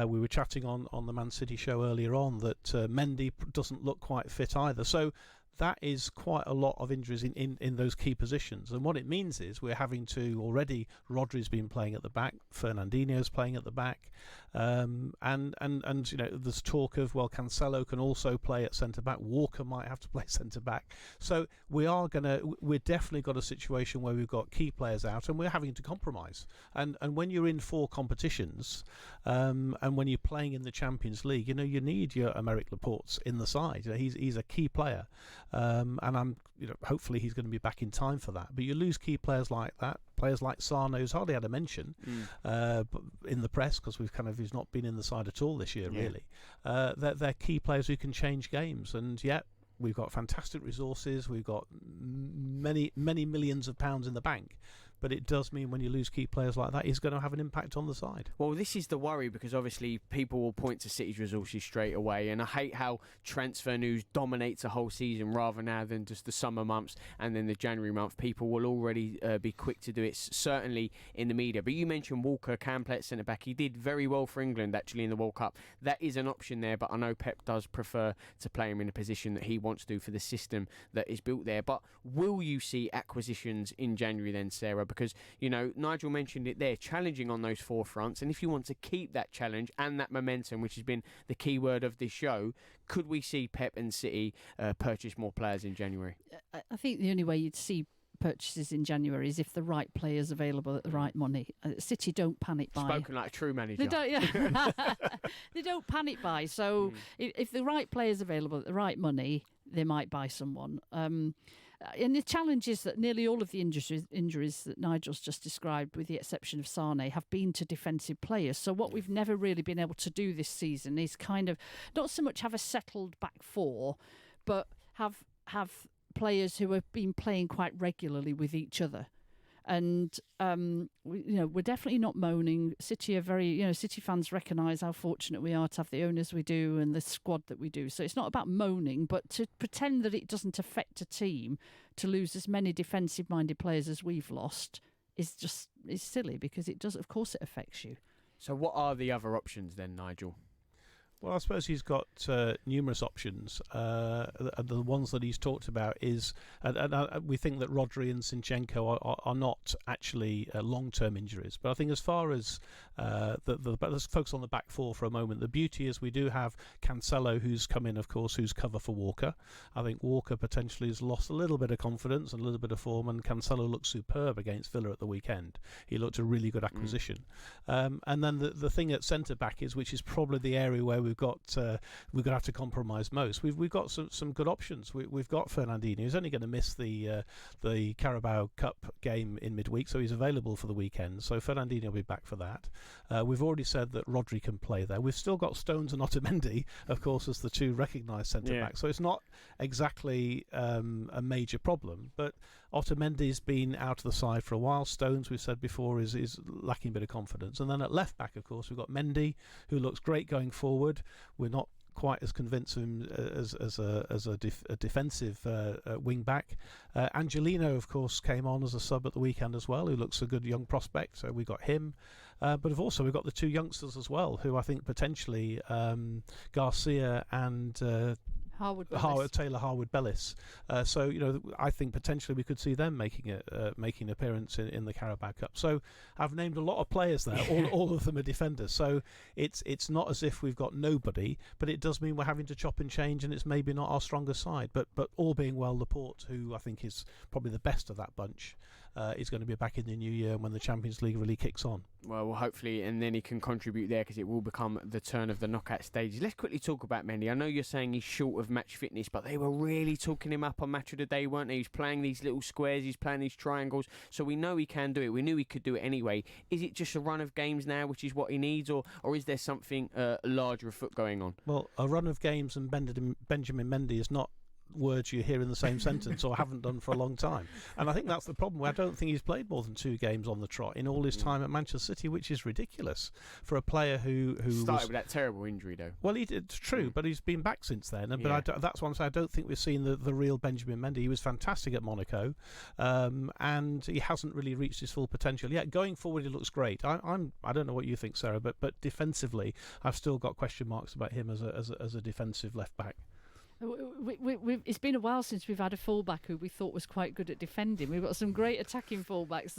We were chatting on the Man City show earlier on that Mendy doesn't look quite fit either. So that is quite a lot of injuries in those key positions. And what it means is we're having to already, Rodri's been playing at the back, Fernandinho's playing at the back, and there's talk of, well, Cancelo can also play at centre back, Walker might have to play centre back. So we're definitely got a situation where we've got key players out and we're having to compromise. And when you're in 4 competitions, and when you're playing in the Champions League, you need your Aymeric Laporte in the side. He's a key player. And I'm, hopefully he's going to be back in time for that. But you lose key players like that, players like Sarno, who's hardly had a mention in the press because he's not been in the side at all this year, really. They're key players who can change games, and yet we've got fantastic resources. We've got many millions of pounds in the bank. But it does mean when you lose key players like that, it's going to have an impact on the side. Well, this is the worry, because obviously people will point to City's resources straight away, and I hate how transfer news dominates a whole season rather now than just the summer months and then the January month. People will already be quick to do it, certainly in the media. But you mentioned Walker can play at centre-back. He did very well for England, actually, in the World Cup. That is an option there, but I know Pep does prefer to play him in a position that he wants to for the system that is built there. But will you see acquisitions in January then, Sarah? Because, Nigel mentioned it there, challenging on those 4 fronts. And if you want to keep that challenge and that momentum, which has been the key word of this show, could we see Pep and City purchase more players in January? I think the only way you'd see purchases in January is if the right player's available at the right money. City don't panic buy. Spoken like a true manager. They don't, they don't panic buy. So if the right player's available at the right money, they might buy someone. And the challenge is that nearly all of the injuries that Nigel's just described, with the exception of Sané, have been to defensive players. So what we've never really been able to do this season is kind of not so much have a settled back 4, but have players who have been playing quite regularly with each other. And we're definitely not moaning. City are very, City fans recognise how fortunate we are to have the owners we do and the squad that we do. So it's not about moaning, but to pretend that it doesn't affect a team to lose as many defensive-minded players as we've lost is silly, because it does. Of course, it affects you. So what are the other options then, Nigel? Well, I suppose he's got numerous options. The ones that he's talked about is, and we think that Rodri and Zinchenko are not actually long-term injuries. But I think as far as let's focus on the back 4 for a moment. The beauty is we do have Cancelo, who's come in, of course, who's cover for Walker. I think Walker potentially has lost a little bit of confidence and a little bit of form, and Cancelo looked superb against Villa at the weekend. He looked a really good acquisition. And then the thing at centre-back is, which is probably the area where we're going to have to compromise most. We've got some good options. We've got Fernandinho, who's only going to miss the Carabao Cup game in midweek, so he's available for the weekend. So Fernandinho will be back for that. We've already said that Rodri can play there. We've still got Stones and Otamendi, of course, as the 2 recognised centre backs. So it's not exactly a major problem, but Otamendi's been out of the side for a while. Stones, we've said before, is lacking a bit of confidence. And then at left back, of course, we've got Mendy, who looks great going forward. We're not quite as convinced of him as a defensive wing back. Angelino, of course, came on as a sub at the weekend as well, who looks a good young prospect. So we got him. But also we've got the 2 youngsters as well, who I think potentially Garcia and Taylor Harwood-Bellis. So I think potentially we could see them making an appearance in the Carabao Cup. So I've named a lot of players there. all of them are defenders. So it's not as if we've got nobody, but it does mean we're having to chop and change, and it's maybe not our strongest side. But all being well, Laporte, who I think is probably the best of that bunch, he's going to be back in the new year when the Champions League really kicks on. Well, hopefully, and then he can contribute there because it will become the turn of the knockout stages. Let's quickly talk about Mendy. I know you're saying he's short of match fitness, but they were really talking him up on Match of the Day, weren't they? He's playing these little squares, he's playing these triangles, so we know he can do it. We knew he could do it anyway. Is it just a run of games now, which is what he needs, or is there something larger afoot going on? Well, a run of games and Benjamin Mendy is not words you hear in the same sentence or haven't done for a long time, and I think that's the problem. I don't think he's played more than 2 games on the trot in all his time at Manchester City, which is ridiculous for a player who started with that terrible injury though. Well, it's true, but he's been back since then. But that's why I don't think we've seen the real Benjamin Mendy. He was fantastic at Monaco, and he hasn't really reached his full potential yet. Going forward, he looks great. I don't know what you think, Sarah, but defensively, I've still got question marks about him as a defensive left back. It's been a while since we've had a fullback who we thought was quite good at defending. We've got some great attacking fullbacks.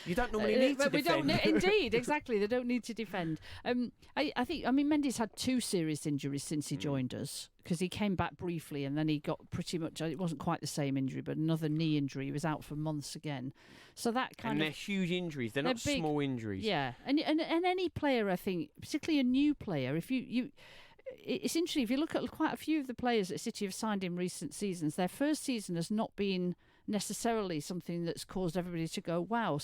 You don't normally need to defend. Indeed, exactly. They don't need to defend. I think Mendy's had 2 serious injuries since he joined us, because he came back briefly and then he got pretty much, it wasn't quite the same injury, but another knee injury. He was out for months again. So that and they're huge injuries. They're not big, small injuries. Yeah, and any player, I think, particularly a new player, if you it's interesting, if you look at quite a few of the players that City have signed in recent seasons, their first season has not been necessarily something that's caused everybody to go, wow,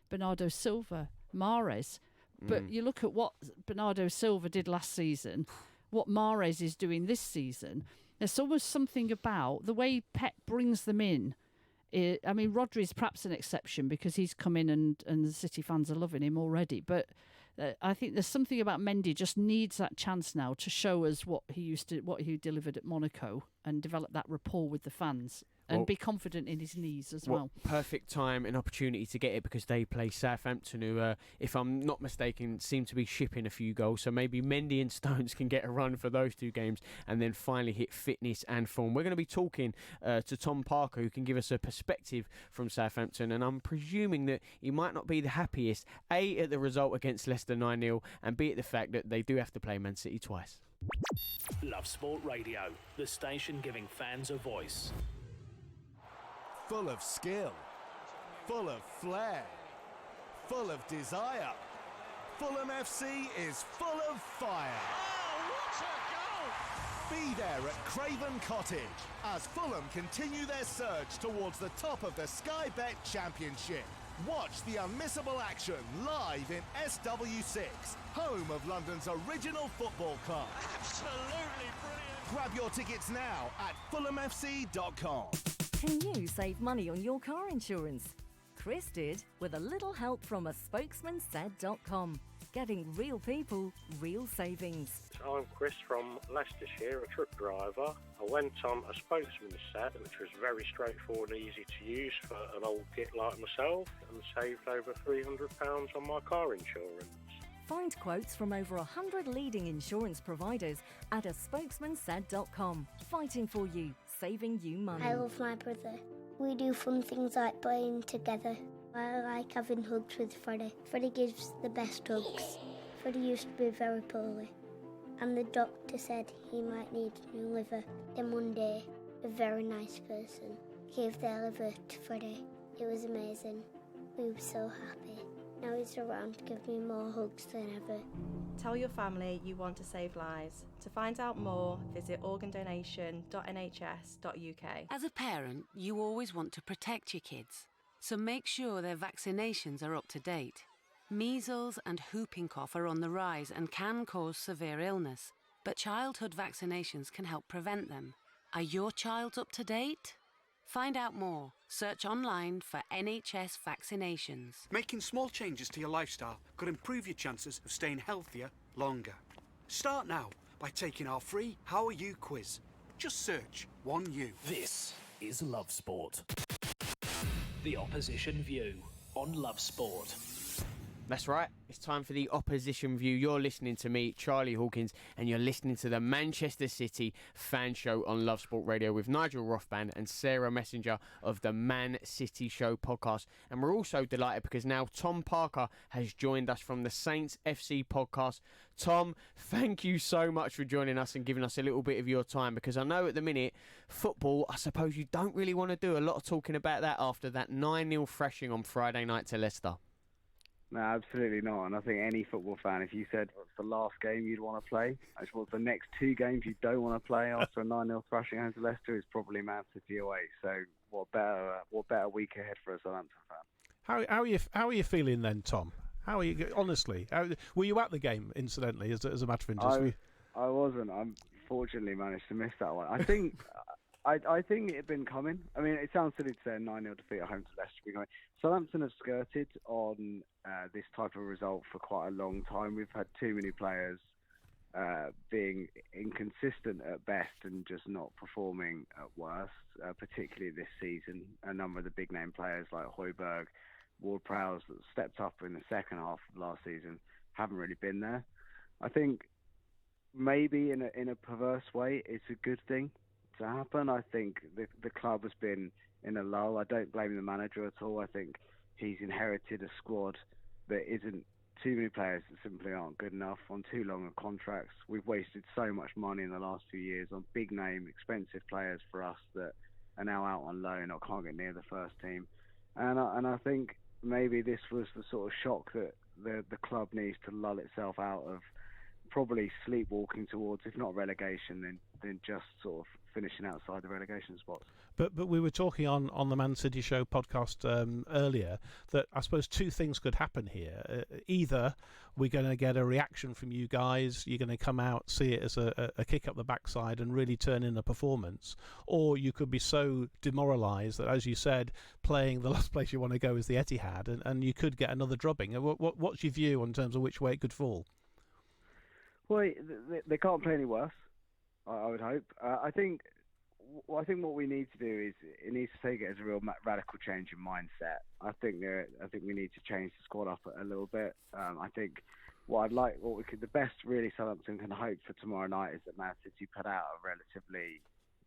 Bernardo Silva, Mahrez. But you look at what Bernardo Silva did last season, what Mahrez is doing this season, there's almost something about the way Pep brings them in. Rodri's perhaps an exception because he's come in and the City fans are loving him already, but I think there's something about Mendy just needs that chance now to show us what he delivered at Monaco and develop that rapport with the fans and be confident in his knees as well. Perfect time and opportunity to get it because they play Southampton, who, if I'm not mistaken, seem to be shipping a few goals. So maybe Mendy and Stones can get a run for those 2 games and then finally hit fitness and form. We're going to be talking to Tom Parker, who can give us a perspective from Southampton, and I'm presuming that he might not be the happiest, A, at the result against Leicester 9-0, and B, at the fact that they do have to play Man City twice. Love Sport Radio, the station giving fans a voice. Full of skill, full of flair, full of desire. Fulham FC is full of fire. Oh, what a goal! Be there at Craven Cottage as Fulham continue their surge towards the top of the Sky Bet Championship. Watch the unmissable action live in SW6, home of London's original football club. Absolutely brilliant! Grab your tickets now at fulhamfc.com. Can you save money on your car insurance? Chris did with a little help from a spokesmansaid.com. Getting real people, real savings. I'm Chris from Leicestershire, a truck driver. I went on a spokesman said, which was very straightforward and easy to use for an old git like myself, and saved over £300 on my car insurance. Find quotes from over 100 leading insurance providers at a spokesmansaid.com. Fighting for you, saving you money. I love my brother. We do fun things like playing together. I like having hugs with Freddie. Freddie gives the best hugs. Freddie used to be very poorly, and the doctor said he might need a new liver. Then one day, a very nice person gave their liver to Freddie. It was amazing. We were so happy. Now he's around to give me more hugs than ever. Tell your family you want to save lives. To find out more, visit organdonation.nhs.uk. As a parent, you always want to protect your kids, so make sure their vaccinations are up to date. Measles and whooping cough are on the rise and can cause severe illness, but childhood vaccinations can help prevent them. Are your child's up to date? Find out more. Search online for NHS vaccinations. Making small changes to your lifestyle could improve your chances of staying healthier longer. Start now by taking our free How Are You quiz. Just search 1U. This is Love Sport. The opposition view on Love Sport. That's right. It's time for the opposition view. You're listening to me, Charlie Hawkins, and you're listening to the Manchester City Fan Show on Love Sport Radio with Nigel Rothband and Sarah Messenger of the Man City Show podcast. And we're also delighted because now Tom Parker has joined us from the Saints FC podcast. Tom, thank you so much for joining us and giving us a little bit of your time, because I know at the minute, football, I suppose you don't really want to do a lot of talking about that after that 9-0 thrashing on Friday night to Leicester. No, absolutely not. And I think any football fan, if you said what's the last game you'd want to play, and what's the next 2 games you don't want to play after a 9-0 thrashing home to Leicester, is probably Man City away. So what better week ahead for a Southampton fan? How are you feeling then, Tom? How are you, honestly? Were you at the game, incidentally, as a matter of interest? I wasn't. I unfortunately managed to miss that one. I think I think it had been coming. I mean, it sounds silly to say a 9-0 defeat at home to Leicester. Southampton have skirted on this type of result for quite a long time. We've had too many players being inconsistent at best and just not performing at worst, particularly this season. A number of the big-name players like Højbjerg, Ward-Prowse that stepped up in the second half of last season haven't really been there. I think maybe in a perverse way, it's a good thing to happen. I think the club has been in a lull. I don't blame the manager at all. I think he's inherited a squad that isn't too many players that simply aren't good enough on too long of contracts. We've wasted so much money in the last few years on big name, expensive players for us that are now out on loan or can't get near the first team. And I think maybe this was the sort of shock that the club needs to lull itself out of, probably sleepwalking towards, if not relegation, then just sort of finishing outside the relegation spots. But we were talking on the Man City Show podcast earlier that I suppose 2 things could happen here. Either we're going to get a reaction from you guys, you're going to come out, see it as a kick up the backside and really turn in a performance, or you could be so demoralised that, as you said, playing the last place you want to go is the Etihad, and you could get another drubbing. What's your view in terms of which way it could fall? Well, they can't play any worse, I would hope. I think what we need to do is it needs to take it as a real radical change in mindset. I think we need to change the squad up a little bit. I think the best really Southampton can hope for tomorrow night is that Man City put out a relatively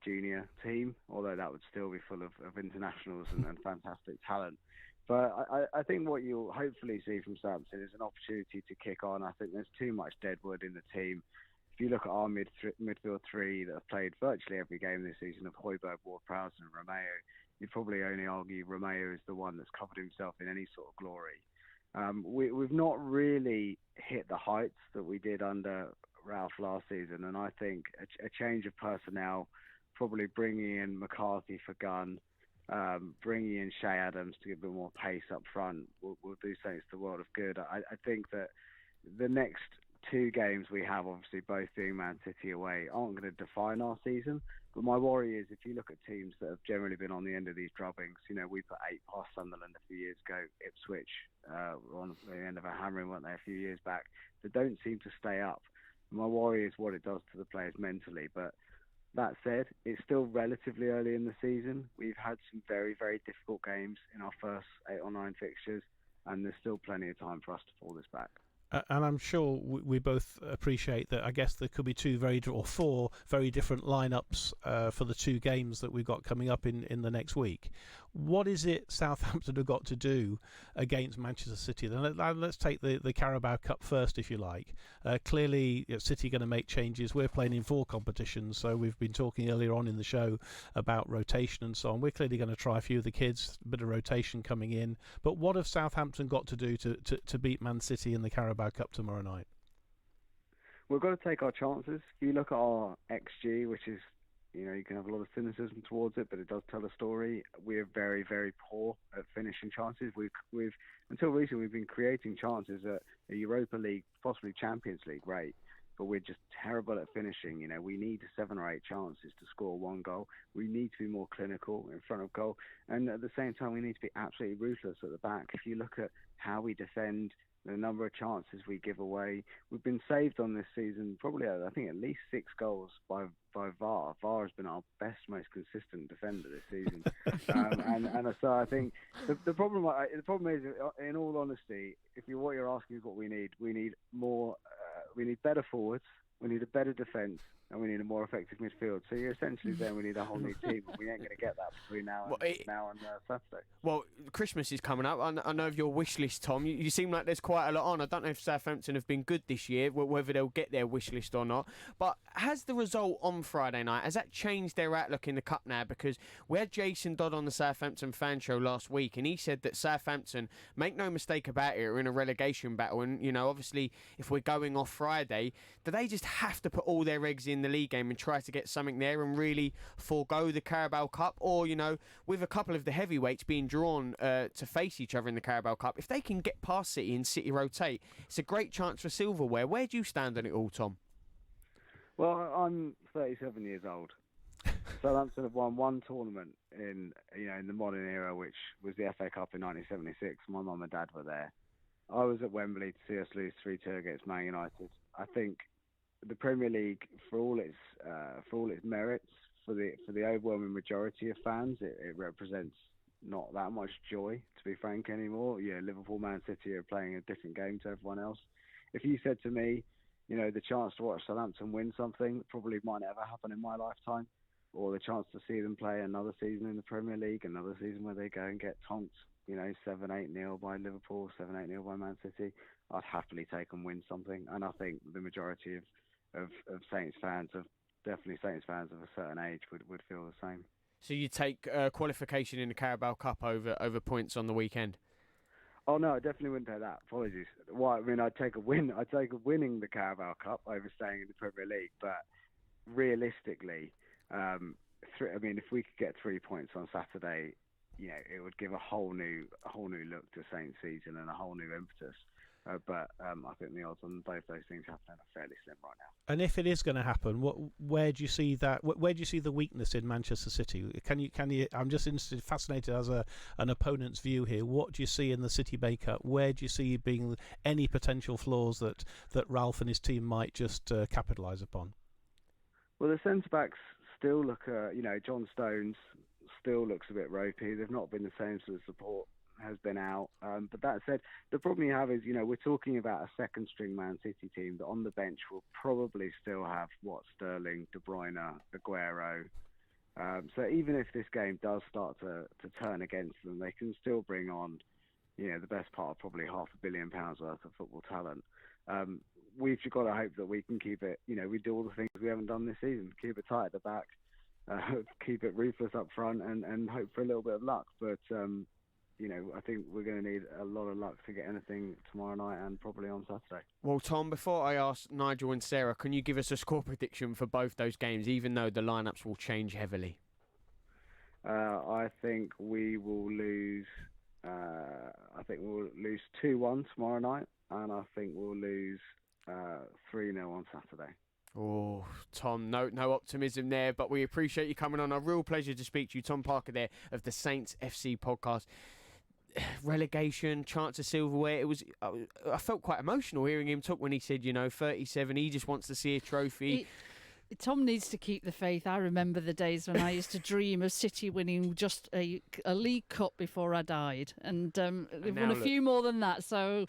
junior team, although that would still be full of internationals and fantastic talent. But I think what you'll hopefully see from Southampton is an opportunity to kick on. I think there's too much deadwood in the team. If you look at our midfield 3 that have played virtually every game this season of Højbjerg, Ward-Prowse and Romeo, you'd probably only argue Romeo is the one that's covered himself in any sort of glory. We've not really hit the heights that we did under Ralph last season, and I think a change of personnel, probably bringing in McCarthy for Gunn, bringing in Shea Adams to give a bit more pace up front will do something to the world of good. I think that the next 2 games we have, obviously both being Man City away, aren't going to define our season. But my worry is if you look at teams that have generally been on the end of these drubbings, we put 8 past Sunderland a few years ago, Ipswich on the end of a hammering, weren't they, a few years back, that don't seem to stay up. My worry is what it does to the players mentally. But that said, it's still relatively early in the season. We've had some very, very difficult games in our first 8 or 9 fixtures, and there's still plenty of time for us to pull this back. And I'm sure we both appreciate that. I guess there could be 4 very different lineups for the 2 games that we've got coming up in the next week. What is it Southampton have got to do against Manchester City? Then let's take the Carabao Cup first, if you like. Clearly, City going to make changes. We're playing in 4 competitions, so we've been talking earlier on in the show about rotation and so on. We're clearly going to try a few of the kids, a bit of rotation coming in. But what have Southampton got to do to beat Man City in the Carabao Cup tomorrow night? We've got to take our chances. If you look at our XG, which is, you can have a lot of cynicism towards it, but it does tell a story. We're very, very poor at finishing chances. We've until recently we've been creating chances at a Europa League, possibly Champions League rate, but we're just terrible at finishing. We need 7 or 8 chances to score 1 goal. We need to be more clinical in front of goal, and at the same time we need to be absolutely ruthless at the back. If you look at how we defend, the number of chances we give away. We've been saved on this season probably, I think, at least 6 goals by VAR. VAR has been our best, most consistent defender this season. and so I think the problem is, in all honesty, what you're asking is what we need more. We need better forwards. We need a better defence, and we need a more effective midfield. So you're essentially saying we need a whole new team, and we ain't going to get that between now and Saturday. Well, Christmas is coming up. I know of your wish list, Tom. You seem like there's quite a lot on. I don't know if Southampton have been good this year, whether they'll get their wish list or not. But has the result on Friday night, has that changed their outlook in the Cup now? Because we had Jason Dodd on the Southampton fan show last week, and he said that Southampton, make no mistake about it, are in a relegation battle. And, obviously, if we're going off Friday, do they just have to put all their eggs in the league game and try to get something there and really forego the Carabao Cup? Or, with a couple of the heavyweights being drawn to face each other in the Carabao Cup, if they can get past City and City rotate, it's a great chance for silverware. Where do you stand on it all, Tom? Well, I'm 37 years old. Southampton have won one tournament in the modern era, which was the FA Cup in 1976. My mum and dad were there. I was at Wembley to see us lose 3-2 against Man United. I think the Premier League, for all its merits, for the overwhelming majority of fans, it represents not that much joy, to be frank, anymore. Liverpool, Man City are playing a different game to everyone else. If you said to me, the chance to watch Southampton win something probably might never happen in my lifetime, or the chance to see them play another season in the Premier League, another season where they go and get tonked, 7-8-0 by Liverpool, 7-8-0 by Man City, I'd happily take and win something. And I think the majority of Saints fans, definitely Saints fans of a certain age, would feel the same. So you take qualification in the Carabao Cup over points on the weekend? Oh no, I definitely wouldn't take that. Apologies. Well, I'd take a win. I'd take winning the Carabao Cup over staying in the Premier League. But realistically, if we could get 3 points on Saturday, it would give a whole new look to Saints' season and a whole new impetus. But I think the odds on both those things happening are fairly slim right now. And if it is going to happen, where do you see that? Where do you see the weakness in Manchester City? Can you? I'm just fascinated as an opponent's view here. What do you see in the City makeup? Where do you see being any potential flaws that Ralph and his team might just capitalise upon? Well, the centre backs still look, John Stones still looks a bit ropey. They've not been the same, so the support has been out. But that said, the problem you have is, we're talking about a second string Man City team that on the bench will probably still have Sterling, De Bruyne, Aguero. So even if this game does start to turn against them, they can still bring on, the best part of probably £500 million worth of football talent. We've just got to hope that we can keep it, we do all the things we haven't done this season, keep it tight at the back, keep it ruthless up front and hope for a little bit of luck. But, I think we're going to need a lot of luck to get anything tomorrow night and probably on Saturday. Well, Tom, before I ask Nigel and Sarah, can you give us a score prediction for both those games, even though the lineups will change heavily? I think we will lose. I think we'll lose 2-1 tomorrow night, and I think we'll lose 3-0 on Saturday. Oh, Tom, no optimism there, but we appreciate you coming on. A real pleasure to speak to you. Tom Parker there of the Saints FC podcast. Relegation, chance of silverware. I felt quite emotional hearing him talk when he said, 37, he just wants to see a trophy. Tom needs to keep the faith. I remember the days when I used to dream of City winning just a League Cup before I died. And they've won a few more than that. So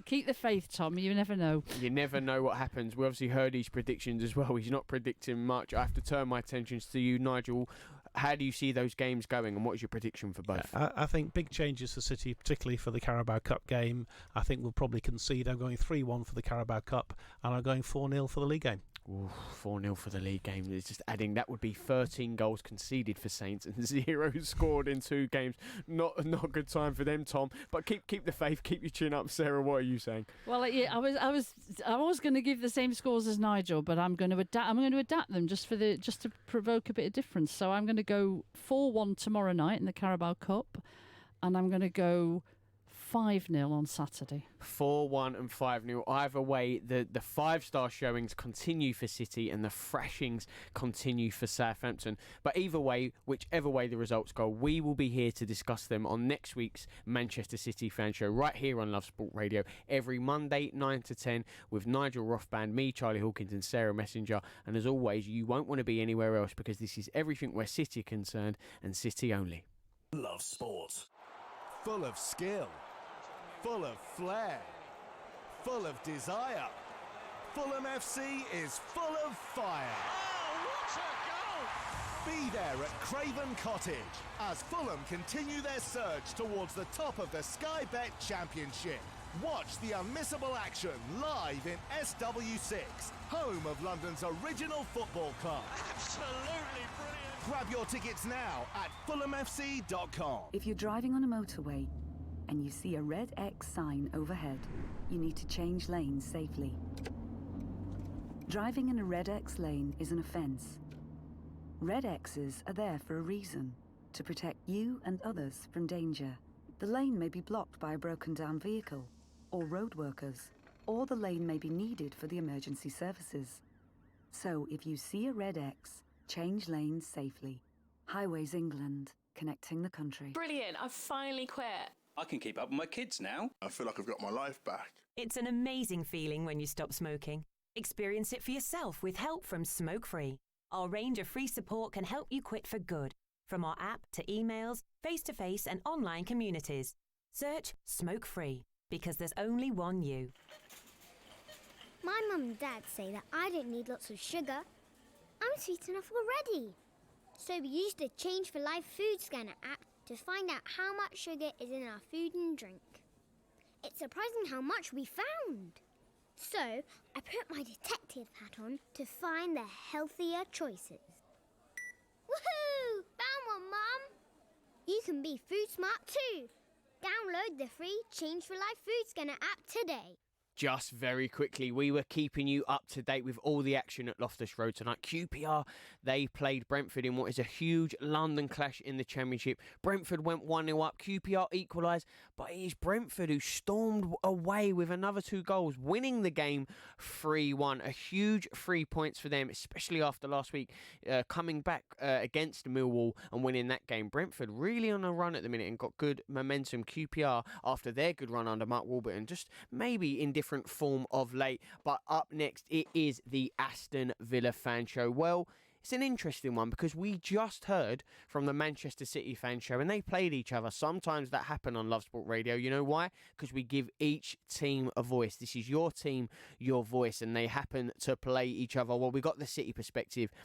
keep the faith, Tom. You never know. You never know what happens. We obviously heard his predictions as well. He's not predicting much. I have to turn my attentions to you, Nigel. How do you see those games going, and what is your prediction for both? I think big changes for City, particularly for the Carabao Cup game. I think we'll probably concede. I'm going 3-1 for the Carabao Cup, and I'm going 4-0 for the league game. Ooh, 4-0 for the league game. It's just adding, that would be 13 goals conceded for Saints and 0 scored in 2 games. Not a good time for them, Tom. But keep the faith, keep your chin up. Sarah, what are you saying? Well, yeah, I was going to give the same scores as Nigel, but I'm going to adapt them just to provoke a bit of difference. So I'm going to go 4-1 tomorrow night in the Carabao Cup, and I'm going to go 5-0 on Saturday. 4-1 and 5-0. Either way, the 5-star showings continue for City and the thrashings continue for Southampton. But either way, whichever way the results go, we will be here to discuss them on next week's Manchester City Fan Show right here on Love Sport Radio every Monday 9 to 10 with Nigel Rothband, me, Charlie Hawkins and Sarah Messenger. And as always, you won't want to be anywhere else because this is everything where City are concerned and City only. Love Sport. Full of skill. Full of flair. Full of desire. Fulham FC is full of fire. Oh, what a goal! Be there at Craven Cottage as Fulham continue their surge towards the top of the Sky Bet Championship. Watch the unmissable action live in SW6, home of London's original football club. Absolutely brilliant! Grab your tickets now at fulhamfc.com. If you're driving on a motorway and you see a red X sign overhead, you need to change lanes safely. Driving in a red X lane is an offence. Red X's are there for a reason, to protect you and others from danger. The lane may be blocked by a broken down vehicle or road workers, or the lane may be needed for the emergency services. So if you see a red X, change lanes safely. Highways England, connecting the country. Brilliant, I've finally quit. I can keep up with my kids now. I feel like I've got my life back. It's an amazing feeling when you stop smoking. Experience it for yourself with help from Smoke Free. Our range of free support can help you quit for good. From our app to emails, face-to-face and online communities. Search Smoke Free, because there's only one you. My mum and dad say that I don't need lots of sugar. I'm sweet enough already. So we used the Change for Life food scanner app to find out how much sugar is in our food and drink. It's surprising how much we found. So I put my detective hat on to find the healthier choices. Woohoo! Found one, Mum! You can be food smart too. Download the free Change for Life food scanner app today. Just very quickly, we were keeping you up to date with all the action at Loftus Road tonight. QPR, they played Brentford in what is a huge London clash in the Championship. Brentford went 1-0 up, QPR equalised, but it is Brentford who stormed away with another 2 goals, winning the game 3-1. A huge 3 points for them, especially after last week, coming back against Millwall and winning that game. Brentford really on a run at the minute and got good momentum. QPR, after their good run under Mark Warburton, just maybe in different form of late. But up next, it is the Aston Villa Fan Show. Well, it's an interesting one because we just heard from the Manchester City Fan Show and they played each other. Sometimes that happen on Love Sport Radio. You know why? Because we give each team a voice. This is your team, your voice, and they happen to play each other. Well, we got the City perspective